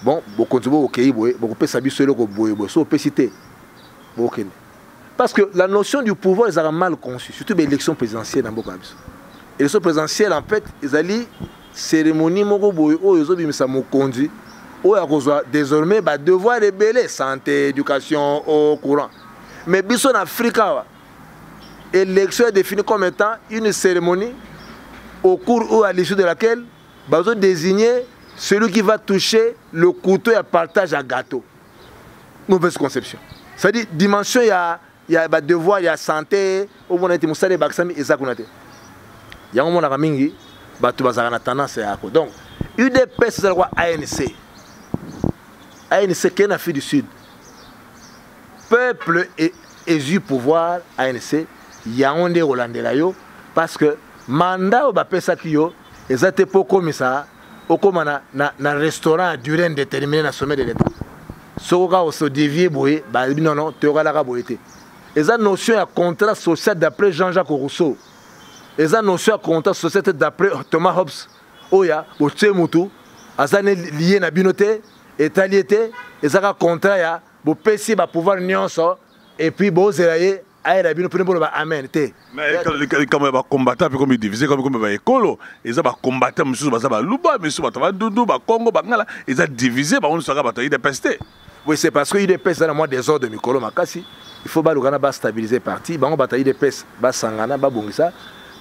bon bokondi bokeyi boye beaucoup pe sabiso le ko boye boye so pesité. Bokene. Parce que la notion du pouvoir est mal conçue, surtout l'élection présidentielle dans Bokabiso. L'élection présidentielle en fait ils allaient cérémonie moko boy o yozo bimisa mokonzi o ya kozwa désormais ba devoir rebeller santé éducation au courant mais biso en Afrique élection est définie comme étant une cérémonie au cours ou à l'issue de laquelle bazo désigner celui qui va toucher le couteau et partage à gâteau. Mauvaise conception. C'est-à-dire dimension il y a ba devoir il y a santé au moins été musale baksami ezakunate ya ngomona kamingi batu bazana tendance yako. Donc UDPS c'est le ANC. ANC qui est en Afrique du Sud. Peuple et du pouvoir ANC Yaoundé Rolandela yo parce que mandat au bapesa kiyo ezate poko misa okoma na restaurant à durée indéterminée na sommet de l'État. Soka o se dévier boye ba non te okalaka boyete. Eza notion ya contrat social d'après Jean-Jacques Rousseau. Et ça notion de contrat société d'après Thomas Hobbes. Oya, au Tchemutu, azane lié na binoté, étaliété, et ça contrat ya, bo pesi ba pouvoir nyonso, et puis bo zelaye, aïe la binoté pour ba amen té. Mais comme ba combattant, puis comme divisé, comme ba écolo, et ça ba combattant, monsieur ba luba, monsieur ba doudou, ba Congo, ba ngala, et ça divisé, ba on sera ba taille de peste. Oui, c'est parce que l'UDPS dans le mois des ordres de Mikolo Makasi. Il faut stabiliser le parti. Il faut l'UDPS sangana babongisa.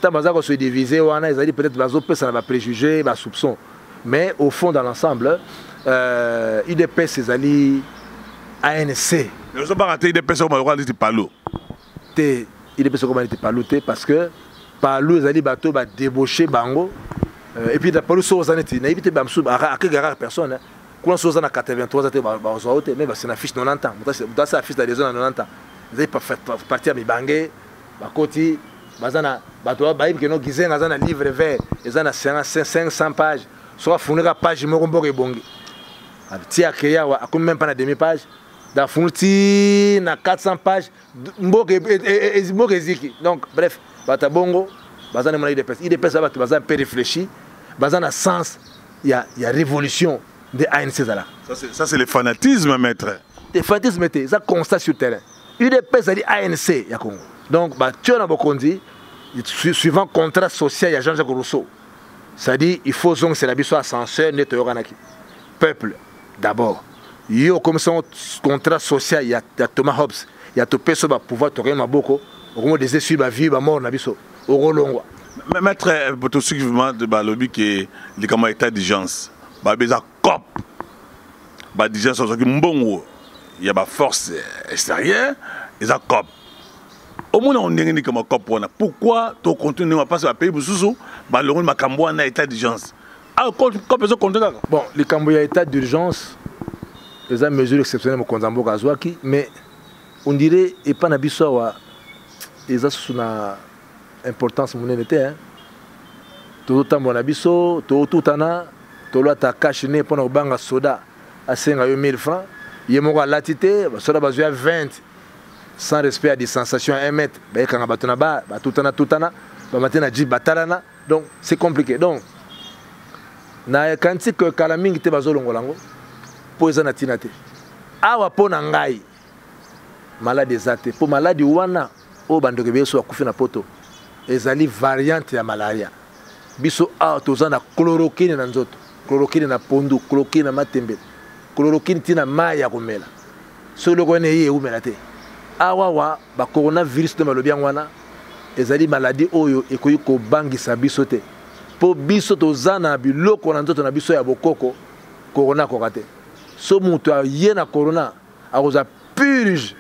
Tant que se diviser, on a peut-être des préjugés, des soupçons. Mais au fond, dans l'ensemble, l'UDPS c'est ANC. Mais vous avez pas raté l'UDPS au Maroc, il pas l'eau. l'UDPS au Maroc, pas l'eau parce que par l'eau, ils allaient bateau débaucher bango. Et puis par l'eau, ils allaient éviter bamsou à quelques personnes. Quand on a 83 ans, mais c'est une affiche 90 ans. Dans cette affiche, il y a des gens 90 ans. Ils allaient partir à Mibangé, Bakoti, Bazana, Batoa, Baïb, qui ont guisé dans un livre vert, ils ont 500 pages. Soit fournir la page, je me suis dit, si il y a même pas une demi-page, dans Funti, na 400 pages, donc bref, Batabongo, Bazana mon IDPS. IDPS va un peu réfléchi, Bazana sens, il y a révolution de ANC là. Ça c'est le fanatisme, maître. Le fanatisme, ça constate sur le terrain. IDPS a dit ANC, ya Congo. Donc, tu as dit, suivant le contrat social, il y a Jean-Jacques Rousseau. C'est-à-dire qu'il faut que c'est la biso ascenseur net peuple d'abord. Il y a comme son contrat social, il y a Thomas Hobbes, il y a tout personne qui va pouvoir te rendre beaucoup. Au moins des essuies, vie, mort, nabiso. Au rolongo. Mais maître, pour tout ce qui veut de lobby qui est comme état d'urgence, il y a COP, d'urgence il y a force extérieure, il y a COP. Au moins on est comme COP. Pourquoi tu continues à passer à pays pour sous le rôle de un état d'urgence? Bon, les Cambodgiens état d'urgence, les mesures exceptionnelles au Konzambo Gazouaki, mais on dirait et pas n'abissoa, ils ont une importance monétaire. Tout le temps mon abisso, tout tana, tout le temps caché pour nos banques soda à 5000 francs. Il y a mon latité, soda bazoua 20. Sans respect à des sensations à 1 mètre, donc c'est compliqué. Donc, quand tu que Kalaming te bazolongolango, poza na tinate. Awa pona ngai malade zate, pour maladie wana o bando kebeso akufi na poto. Ezali variante ya malaria. Biso a tozana chloroquine na nzoto, chloroquine na pondu, chloroquine na matembe, chloroquine tina maya komela. Solo kone ye umelate. Awawa ba coronavirus de malobi wana ezali maladie oyo ekoyi ko bangisa biso te po biso tozana biloko na nzoto na biso ya bokoko corona kokate so mutu aye na corona akoza purge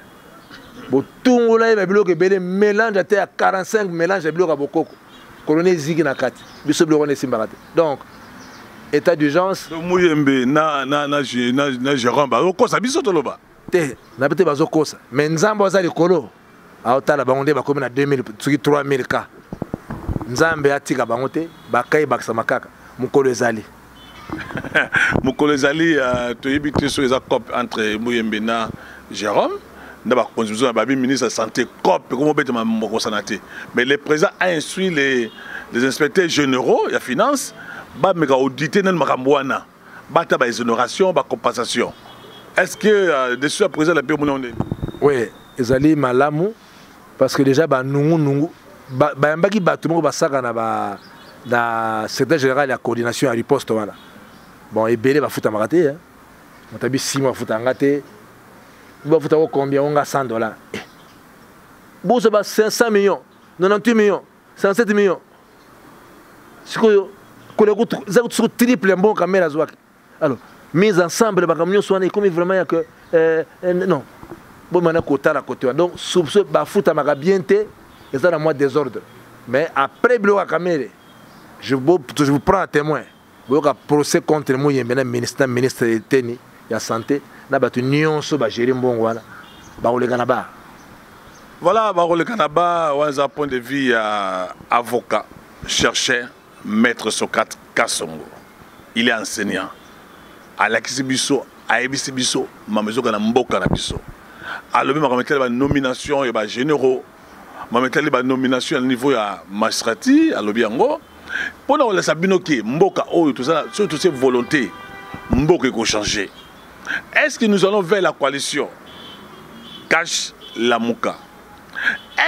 botungola ye biloko ebele mélange te ya 45 mélange ya biloko ya bokoko corona eziki na kati biso biloko na esimbaka te donc état d'urgence muyembe na Jérôme bakosa biso toloba te na bete bazokosa mais nzambe aza likolo aotala bango nde bakomi na 2000 soki 3000 cas nzambe atika bango te bakai bakisa makaka mokolo ezali mokolo ezali toyebi te so eza COP entre Muyembe na Jérôme na bakonstitution ya babi ministre de santé COP comme obetema mokosana te mais le président a instruit les inspecteurs généraux ya finance bameka auditer nani makambo wana bata ba exonération ba compensation. Est-ce que dessus à présent la paix monnaie? Oui, ezali malamu parce que déjà ba nungu bayambaki bato moko basaka na secrétaire général ya coordination ya riposte wana. Bon ebele bafuta makate hein. Motabi 6 mois futa ngate. Bafuta ko combien on ga $100. Bozo ba 500 millions, 98 millions, 107 millions. Sikoyo kole ko za ko triple bon caméra zwaki. Alors mise ensemble ba camion soane comme vraiment ya que non. Bon maintenant côté la côté. Donc soupçon bafuta maka bien té et ça dans moi désordre. Mais après bloc caméra je vous prends à témoin. Vous avez un procès contre moi, il y a un ministre de la santé, il y a une union sur la gérer bon voilà, le Canada, un point de vue avocat, chercheur, maître Socrate Kassongo. Il est enseignant. À l'Akibiso, à Ebisibiso, ma maison à Mboka Nabiso. À l'objet, je vais nomination et généraux. Je vais nomination à niveau magistrati, à l'objet pour nous laisser binoki mboka oh tout ça surtout ces volontés mboka ko changer. Est-ce que nous allons vers la coalition Cash Lamuka?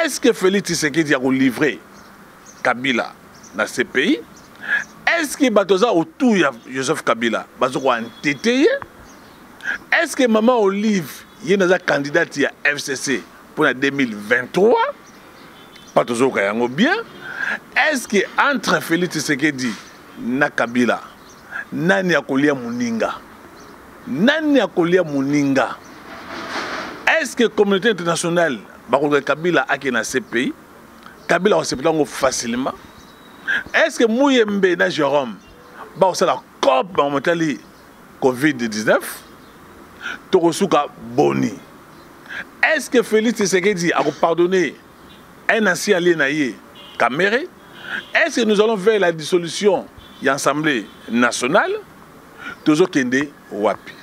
Est-ce que Félix Tshisekedi a livré Kabila dans ce pays? Est-ce que Batoza autour de Joseph Kabila bazoko entêté? Est-ce que Maman Olive est une candidate à FCC pour 2023? Pas toujours bien. Est-ce que entre Félix Tshisekedi na Kabila, nani akolia muninga? Nani akolia muninga? Est-ce que la communauté internationale Kabila a dans ces pays? Kabila a accepté facilement. Est-ce que Mouyembe et Jérôme va la COP en Covid-19? Torosuka Boni. Est-ce que Félix Tshisekedi a pardonné un ancien allié Caméré? Est-ce que nous allons vers la dissolution de l'Assemblée nationale? Toujours Kende Wapi.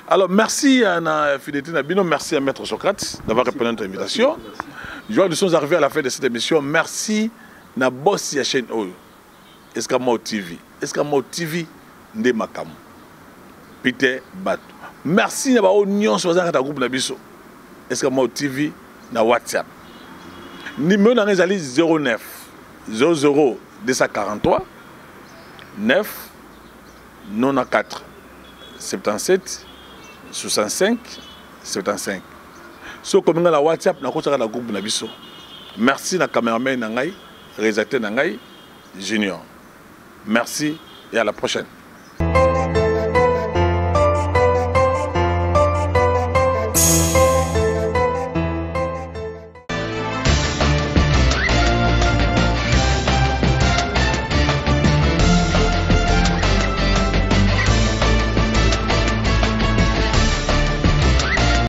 Alors merci à Fidélité Nabino, merci à Maître Socrate d'avoir répondu à notre invitation. Nous sommes arrivés à la fin de cette émission. Merci à boss de la chaîne Oyo. Escamao TV. Escamao TV de Makam. Peter Bato. Merci à l'Union sur le groupe Nabiso. Escamao TV na WhatsApp. Numéro dans les 09 00 243 9 94 77 65 75. So comme la WhatsApp na kotaka na groupe na biso. Merci na cameraman na ngai, réalisateur na ngai Junior. Merci et à la prochaine.